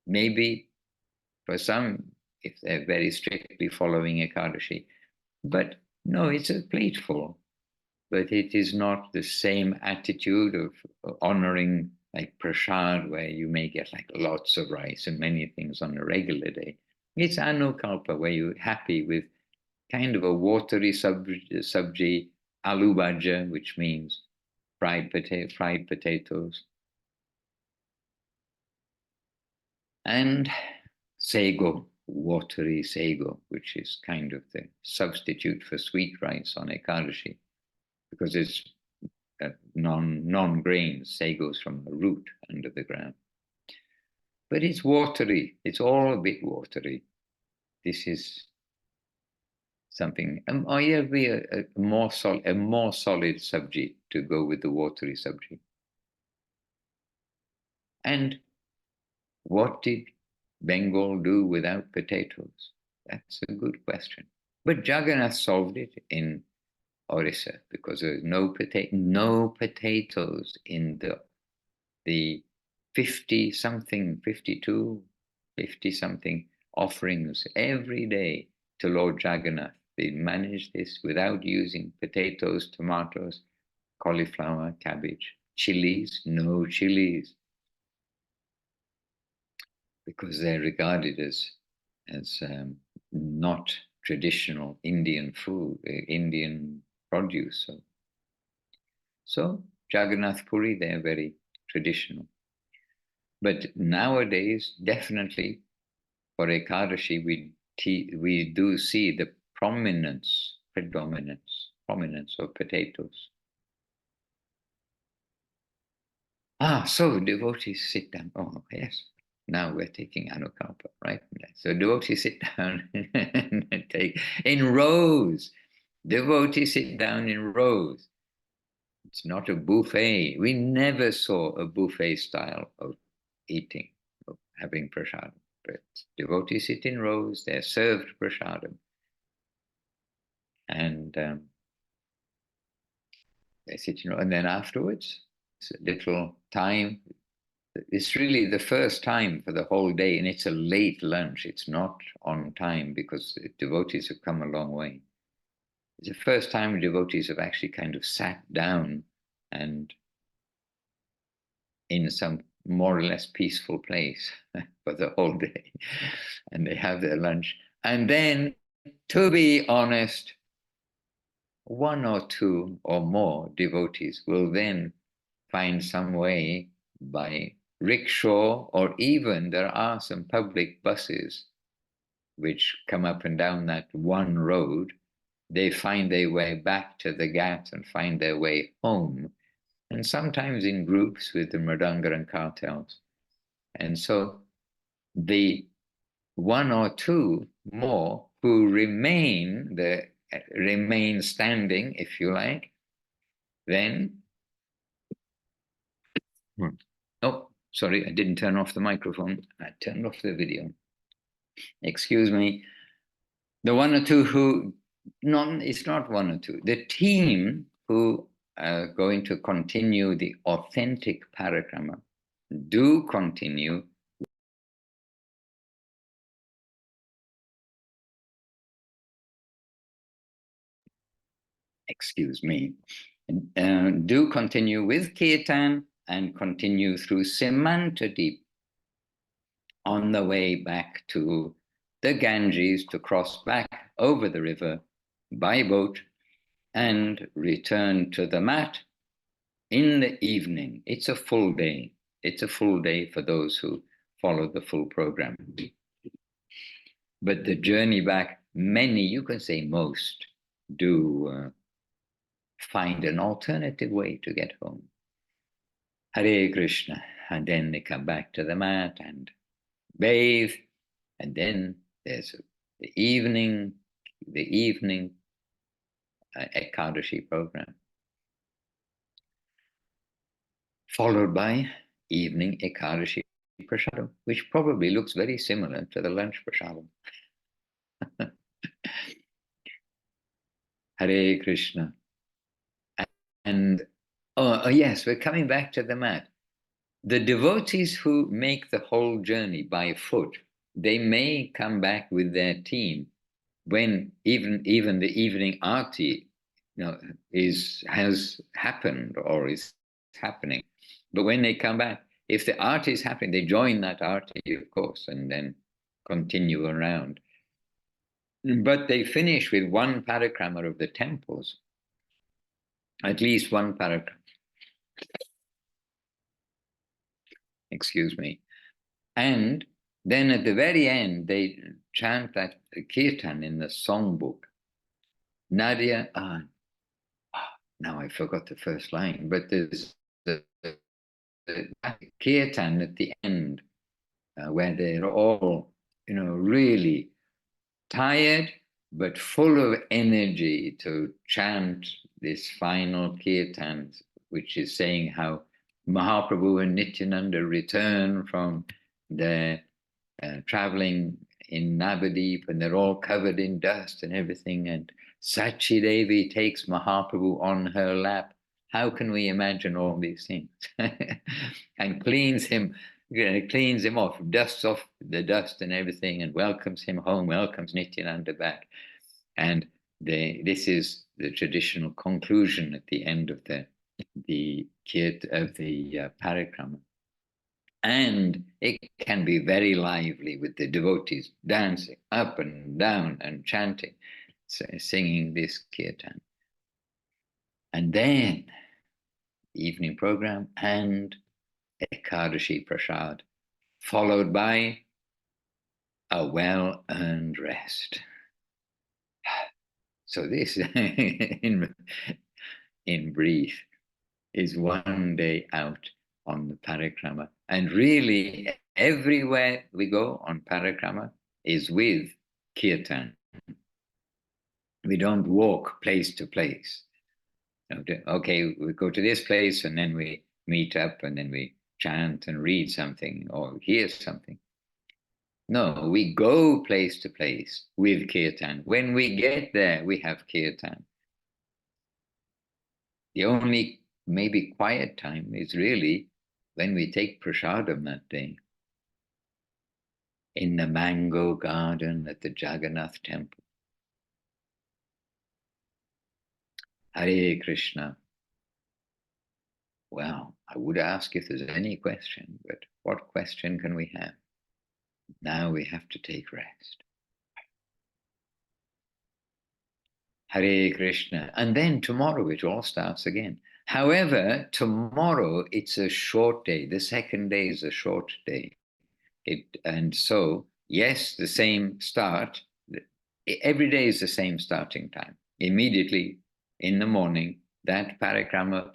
Maybe for some, if they're very strictly following Ekadashi, but no, it's a plateful. But it is not the same attitude of honoring like prasad, where you may get like lots of rice and many things on a regular day. It's anukalpa, where you're happy with kind of a watery sabji, aloo bhaja, which means fried potatoes, and sego, watery sego, which is kind of the substitute for sweet rice on Ekadashi, because it's non-grain. Sago's from a root under the ground. But it's watery. It's all a bit watery. This is something. Or you have a more solid sabji to go with the watery sabji. And what did Bengal do without potatoes? That's a good question. But Jagannath solved it in Orissa, because there's no potatoes in the 50-something, 52, 50-something offerings every day to Lord Jagannath. They managed this without using potatoes, tomatoes, cauliflower, cabbage, chilies, no chilies, because they're regarded as not traditional Indian food, Indian produce. So Jagannath Puri, they're very traditional. But nowadays, definitely for Ekadashi, we do see the prominence of potatoes. So devotees sit down. Oh, yes. Now we're taking Anukampa, right? So devotees sit down and take in rows. Devotees sit down in rows. It's not a buffet. We never saw a buffet style of eating, of having prasadam. But devotees sit in rows, they're served prasadam. And they sit in rows. And then afterwards, it's a little time. It's really the first time for the whole day, and it's a late lunch. It's not on time because the devotees have come a long way. It's the first time devotees have actually kind of sat down and in some more or less peaceful place for the whole day, and they have their lunch. And then, to be honest, one or two or more devotees will then find some way by rickshaw, or even there are some public buses which come up and down that one road. They find their way back to the ghats and find their way home, and sometimes in groups with the mridanga and cartels. And so the one or two more who remain standing, if you like, then oh, sorry, I didn't turn off the microphone. I turned off the video. Excuse me. The one or two who, it's not one or two. The team who are going to continue the authentic parikrama do continue. Excuse me. Do continue with kirtan and continue through Simantadip on the way back to the Ganges, to cross back over the river by boat and return to the mat in the evening. It's a full day. It's a full day for those who follow the full program. But the journey back, many, you can say most, do find an alternative way to get home. Hare Krishna. And then they come back to the mat and bathe. And then there's the evening Ekadashi program, followed by evening Ekadashi prasadam, which probably looks very similar to the lunch prasadam. Hare Krishna. And yes, we're coming back to the mat. The devotees who make the whole journey by foot, they may come back with their team when even the evening aarti, has happened or is happening. But when they come back, if the aarti is happening, they join that aarti, of course, and then continue around. But they finish with one parikrama of the temples, at least one parikrama. Excuse me. And then at the very end, they chant that kirtan in the songbook. Nadia, now I forgot the first line, but there's the kirtan at the end where they're all, really tired, but full of energy to chant this final kirtan, which is saying how Mahaprabhu and Nityananda return from their traveling in Nabadwip, and they're all covered in dust and everything, and Sachi Devi takes Mahaprabhu on her lap. How can we imagine all these things? And cleans him off, dusts off the dust and everything, and welcomes him home, welcomes Nityananda back. And this is the traditional conclusion at the end of the Parikrama. And it can be very lively with the devotees dancing up and down and chanting, singing this kirtan. And then evening program and Ekadashi Prasad, followed by a well-earned rest. So this, in brief, is one day out on the Parikrama. And really, everywhere we go on Parikrama is with kirtan. We don't walk place to place. Okay, we go to this place and then we meet up and then we chant and read something or hear something. No, we go place to place with kirtan. When we get there, we have kirtan. The only maybe quiet time is really when we take prasadam that day in the mango garden at the Jagannath temple. Hare Krishna. Well, I would ask if there's any question, but what question can we have? Now we have to take rest. Hare Krishna. And then tomorrow it all starts again. However, tomorrow it's a short day. The second day is a short day. And so, yes, the same start. Every day is the same starting time. Immediately in the morning, that parikrama,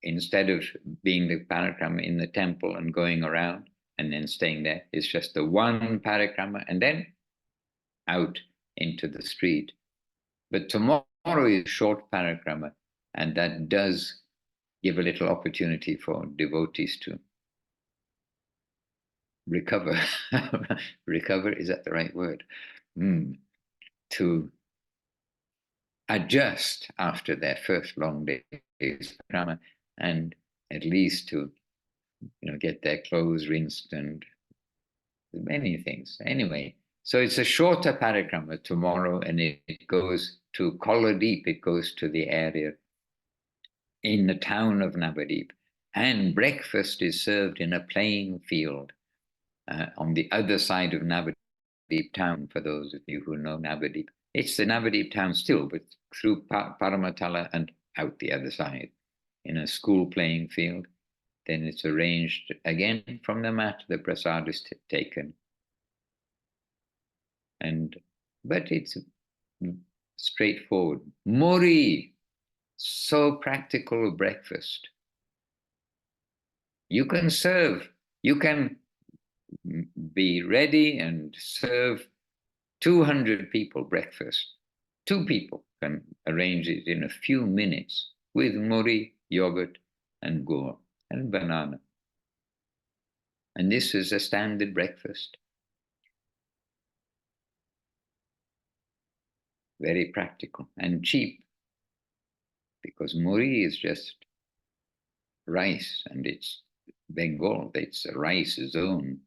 instead of being the parikrama in the temple and going around and then staying there, it's just the one parikrama and then out into the street. But tomorrow is short parikrama, and that does give a little opportunity for devotees to recover. Recover, is that the right word? To adjust after their first long day's parikrama, and at least to get their clothes rinsed and many things. Anyway, so it's a shorter parikrama tomorrow, and it goes to Koladip. It goes to the area in the town of Nabadwip, and breakfast is served in a playing field on the other side of Nabadwip town. For those of you who know Nabadwip, it's the Nabadwip town still, but through Paramatala and out the other side in a school playing field. Then it's arranged again from the mat. The prasad is taken, but it's straightforward. Muri, so practical breakfast. You can serve. You can be ready and serve 200 people breakfast. 2 people can arrange it in a few minutes with muri, yogurt, and gur and banana. And this is a standard breakfast. Very practical and cheap, because muri is just rice, and it's Bengal, it's a rice zone.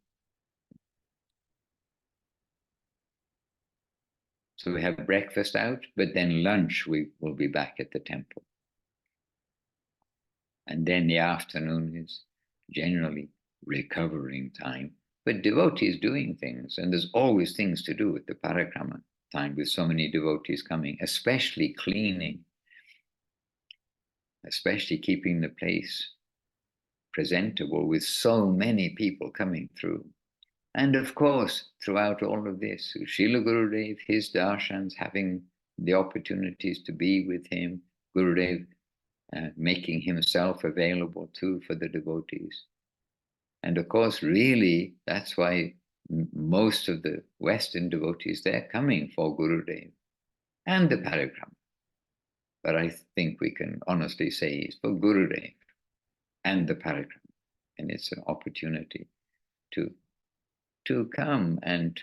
So we have breakfast out, but then lunch we will be back at the temple. And then the afternoon is generally recovering time, but devotees doing things, and there's always things to do at the parikrama time with so many devotees coming, especially cleaning, especially keeping the place presentable with so many people coming through. And of course, throughout all of this, Srila Gurudev, his darshans, having the opportunities to be with him, Gurudev making himself available too for the devotees. And of course, really, that's why most of the Western devotees, they're coming for Gurudev and the Parikrama. But I think we can honestly say it's for Gurudev and the Parikrama. And it's an opportunity to come and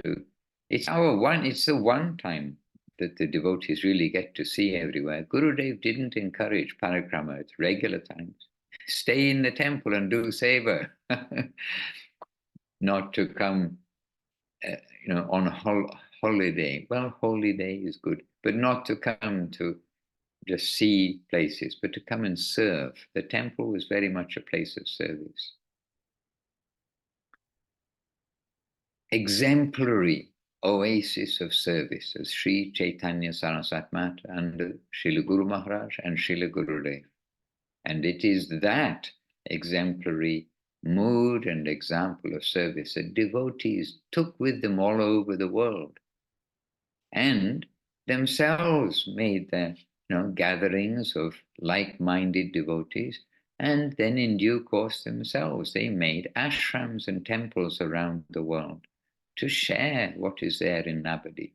it's the one-time that the devotees really get to see everywhere. Gurudev didn't encourage parikrama at regular times. Stay in the temple and do seva, not to come, on holiday. Well, holiday is good, but not to come to just see places, but to come and serve. The temple was very much a place of service. Exemplary oasis of service as Sri Chaitanya Saraswat Mat under Srila Guru Maharaj and Srila Gurudev. And it is that exemplary mood and example of service that devotees took with them all over the world and themselves made their gatherings of like-minded devotees, and then in due course themselves they made ashrams and temples around the world to share what is there in Nabadwip.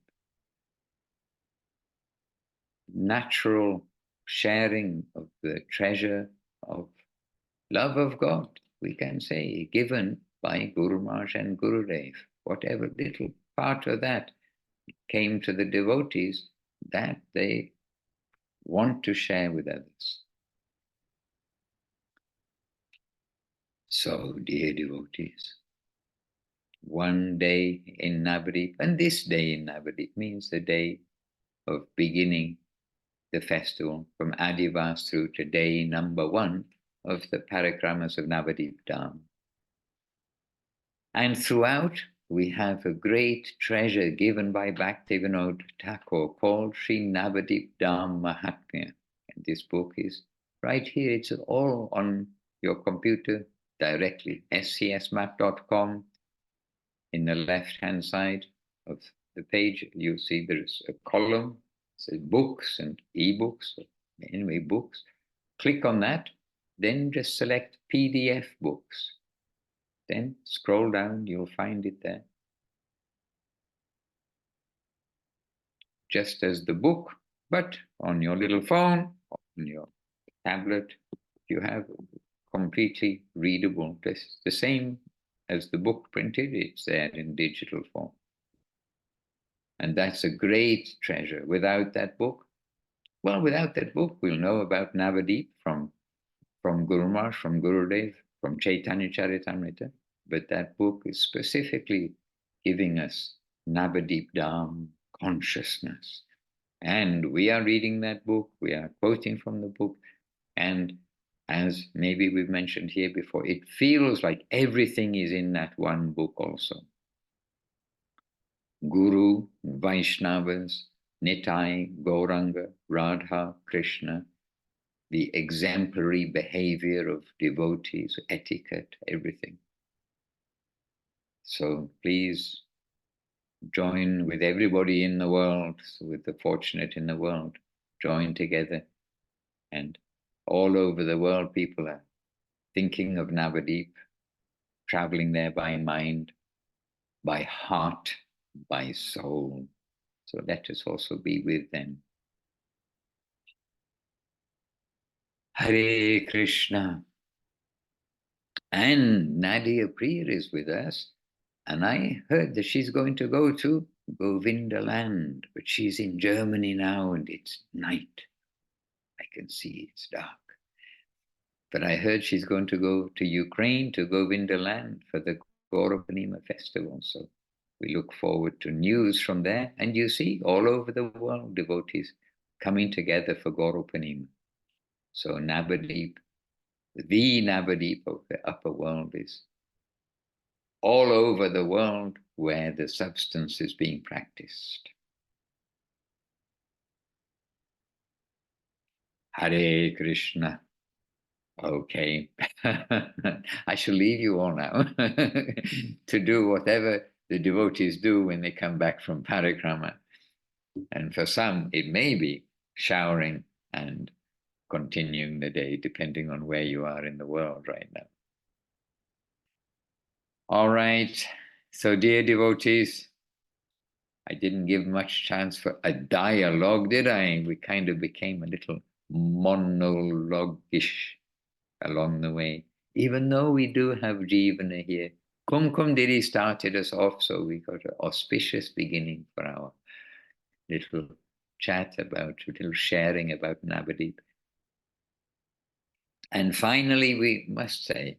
Natural sharing of the treasure of love of God, we can say, given by Guru Maharaj and Gurudev. Whatever little part of that came to the devotees, that they want to share with others. So, dear devotees, one day in Nabadwip, and this day in Nabadwip means the day of beginning the festival from Adivas through to day number 1 of the Parikramas of Nabadwip Dham. And throughout, we have a great treasure given by Bhaktivinoda Thakur called Sri Nabadwip Dham Mahatmya. And this book is right here. It's all on your computer directly. scsmap.com. In the left-hand side of the page, you see there's a column. It says books and ebooks. Anyway, books. Click on that. Then just select PDF books. Then scroll down, you'll find it there. Just as the book, but on your little phone, on your tablet, you have completely readable. It's the same as the book printed, it's there in digital form. And that's a great treasure. Without that book, we'll know about Nabadwip from Guru Maharaj, from Gurudev, from Chaitanya Charitamrita. But that book is specifically giving us Nabadwip Dham consciousness. And we are reading that book, we are quoting from the book, and as maybe we've mentioned here before, it feels like everything is in that one book also. Guru, Vaishnavas, Nitai, Gauranga, Radha, Krishna, the exemplary behavior of devotees, etiquette, everything. So please join with everybody in the world, with the fortunate in the world, join together. And all over the world, people are thinking of Nabadwip, traveling there by mind, by heart, by soul. So let us also be with them. Hare Krishna. And Nadia Priya is with us. And I heard that she's going to go to Govinda land, but she's in Germany now and it's night. I can see it's dark. But I heard she's going to go to Ukraine, to Govinda land for the Gauravnima festival. So we look forward to news from there. And you see, all over the world, devotees coming together for Gauravnima. So Nabadwip, the Nabadwip of the upper world, is all over the world where the substance is being practiced. Hare Krishna. Okay, I shall leave you all now to do whatever the devotees do when they come back from Parikrama. And for some, it may be showering and continuing the day, depending on where you are in the world right now. All right, so dear devotees, I didn't give much chance for a dialogue, did I? We kind of became a little monologue-ish along the way, even though we do have Jivana here. Kumkum Diri started us off, so we got an auspicious beginning for our little chat about, a little sharing about Nabadwip. And finally, we must say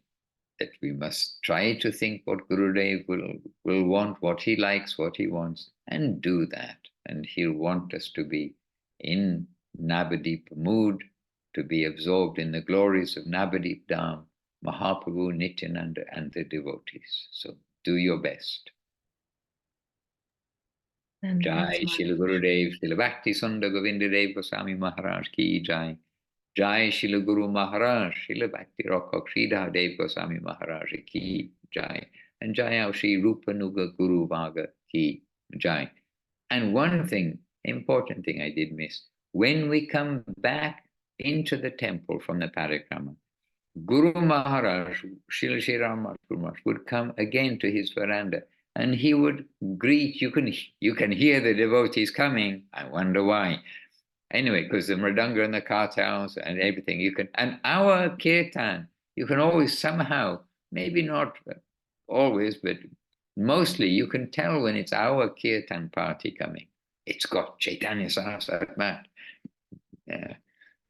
that we must try to think what Gurudev will want, what he likes, what he wants, and do that. And he'll want us to be in Nabadwip mood, to be absorbed in the glories of Nabadwip Dham, Mahaprabhu, Nityananda, and the devotees. So do your best. Jai Shri Gurudev, Shri Bhakti Sundar Govindadev Goswami Maharaj ki Jai. Jai Shri Guru Maharaj, Shri Bhakti Rakha Sridhar Dev Goswami Maharaj ki Jai. And Jai Shri Rupanuga Guru Vaga ki Jai. And one thing, important thing I did miss, when we come back into the temple from the Parikrama, Guru Maharaj, Srila Sri Ram Maharaj, would come again to his veranda and he would greet. You can hear the devotees coming. I wonder why. Anyway, because the mridanga and the kartals and everything, and our kirtan, you can always somehow, maybe not always, but mostly you can tell when it's our kirtan party coming. It's got Chaitanya Saraswat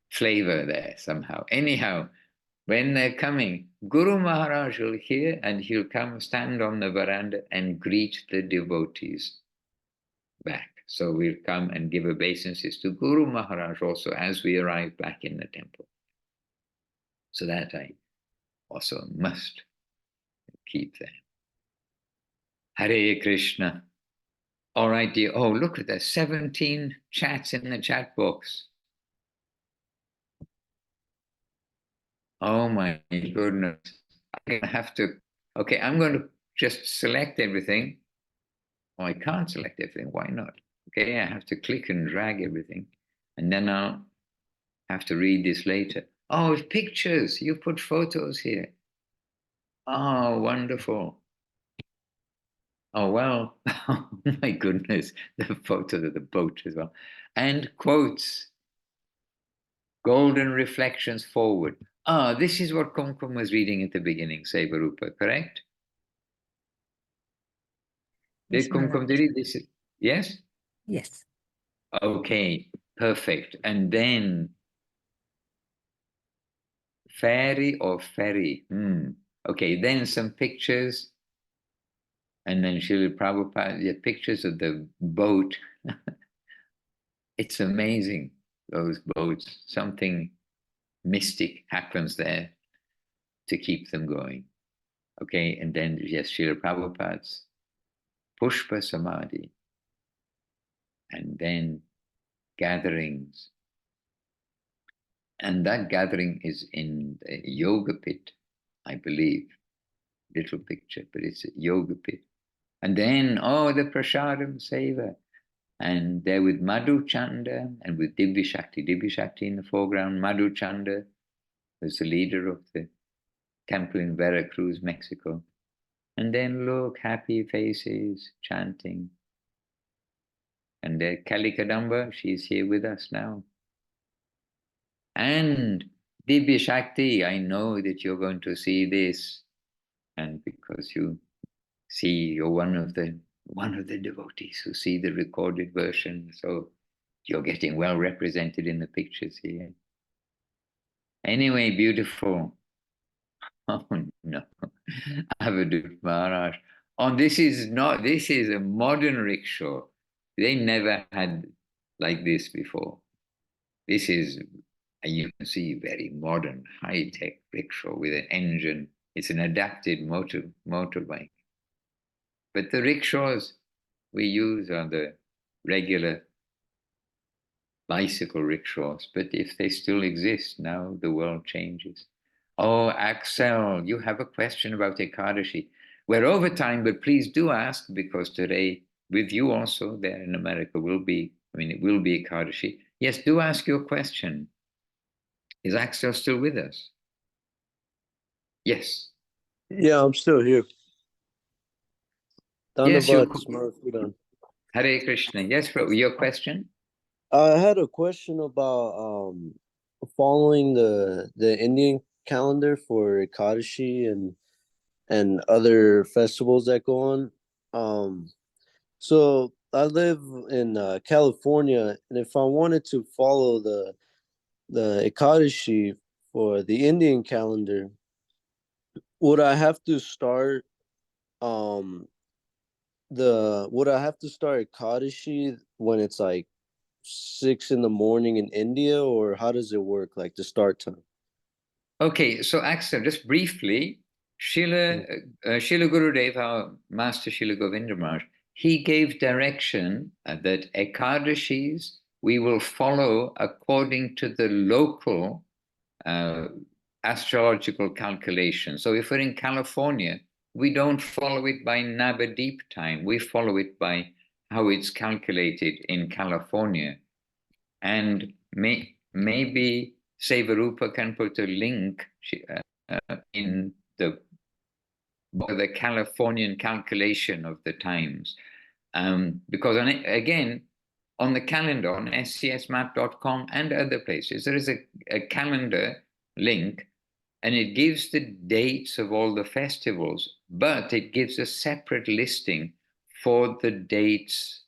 flavor there somehow. Anyhow, when they're coming, Guru Maharaj will hear and he'll come stand on the veranda and greet the devotees back. So we'll come and give obeisances to Guru Maharaj also as we arrive back in the temple. So that I also must keep there. Hare Krishna. All right, dear. Oh, look at that. 17 chats in the chat box. Oh my goodness. I'm gonna have to, okay, I'm going to just select everything. Oh, I can't select everything. Why not? Okay, I have to click and drag everything. And then I'll have to read this later. Oh, pictures. You put photos here. Oh, wonderful. Oh, well, oh my goodness, the photo of the boat as well. And quotes, golden reflections forward. Ah, this is what Kumkum was reading at the beginning, Sevarupa, correct? Did Kumkum read this? Yes? Yes. Okay, perfect. And then, fairy or ferry? Okay, then some pictures. And then Srila Prabhupada, the pictures of the boat. It's amazing, those boats. Something mystic happens there to keep them going. Okay, and then yes, Srila Prabhupada's Pushpa Samadhi. And then gatherings. And that gathering is in the Yoga Pit, I believe. Little picture, but it's a Yoga Pit. And then, oh, the Prasadam Seva. And there with Madhu Chanda and with Divya Shakti in the foreground. Madhu Chanda was the leader of the temple in Veracruz, Mexico. And then look, happy faces, chanting. And Kali Kadamba, she's here with us now. And Divya Shakti, I know that you're going to see this. And because you see, you're one of the devotees who see the recorded version, so you're getting well represented in the pictures here. Anyway, beautiful. Oh no, Avadut Maharaj. Oh, this is a modern rickshaw. They never had like this before. This is, you can see, very modern, high-tech rickshaw with an engine. It's an adapted motorbike. But the rickshaws we use are the regular bicycle rickshaws. But if they still exist now, the world changes. Oh, Axel, you have a question about Ekadashi. We're over time, but please do ask, because today, with you also there in America, it will be Ekadashi. Yes, do ask your question. Is Axel still with us? Yes. Yeah, I'm still here. Yes, Hare Krishna. Yes, your question? I had a question about following the Indian calendar for Ekadashi and other festivals that go on. So I live in California, and if I wanted to follow the Ekadashi for the Indian calendar, would I have to start um would I have to start Ekadashi when it's like 6 in the morning in India, or how does it work, like the start time? Okay, so Axel, just briefly, Srila Gurudev, our Master Srila Govinda Maharaj, he gave direction that Ekadashis we will follow according to the local astrological calculation. So if we're in California, we don't follow it by Nabadwip time. We follow it by how it's calculated in California. And maybe Sevarupa can put a link in the Californian calculation of the times. Because again, on the calendar on scsmap.com and other places, there is a calendar link, and it gives the dates of all the festivals, but it gives a separate listing for the dates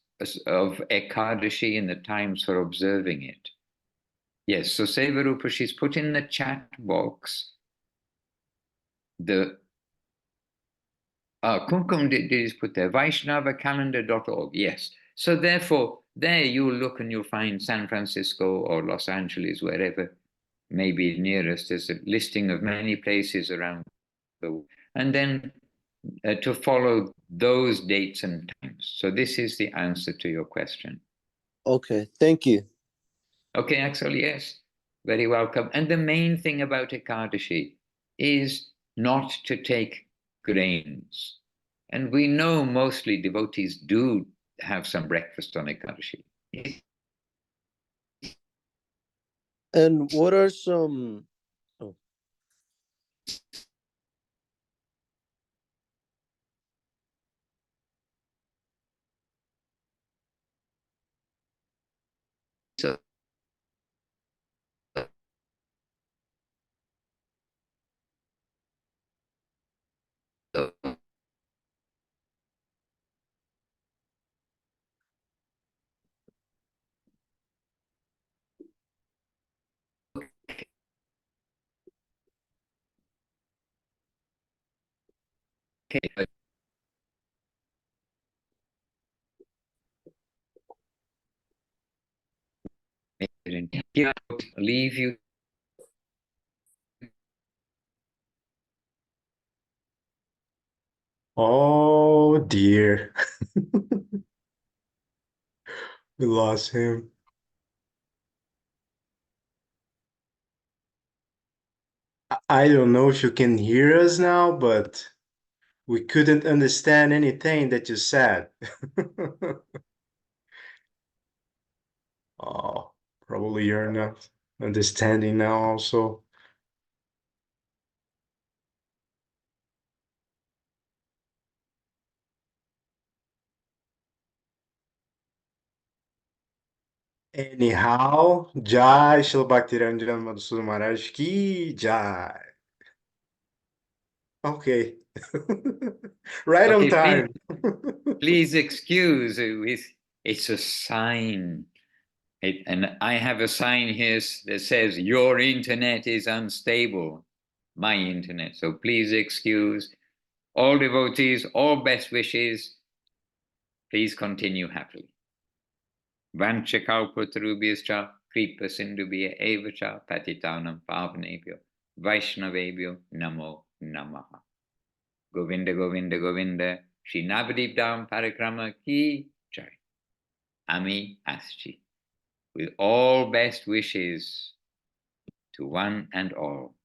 of Ekadashi and the times for observing it. Yes, so Sevarupa, she's put in the chat box the Kumkum did put there, VaishnavaCalendar.org. Yes. So therefore, there you'll look and you'll find San Francisco or Los Angeles, wherever may be nearest. There's a listing of many places around the world. And then to follow those dates and times. So this is the answer to your question. Okay, thank you. Okay, Axel, yes. Very welcome. And the main thing about Ekadashi is not to take grains. And we know mostly devotees do have some breakfast on Ekadashi. And what are some... Oh. So, okay, leave you. Oh dear. We lost him. I don't know if you can hear us now, but we couldn't understand anything that you said. Oh, probably you're not understanding now also. Anyhow, Jai Shila Bhaktivedanta Madhusudana Maharaj Ki Jai. Okay. Right on Okay, time. please excuse. It's a sign. And I have a sign here that says, your internet is unstable, my internet. So please excuse all devotees, all best wishes. Please continue happily. Vanchakalpatarubhyascha kripa sindhubhya evacha patitanam pavanebhyo Vaishnavebhyo namo namaha. Govinda Govinda Govinda Shri Nabadwip Dham Parikrama ki jai. Ami Aschi. With all best wishes to one and all.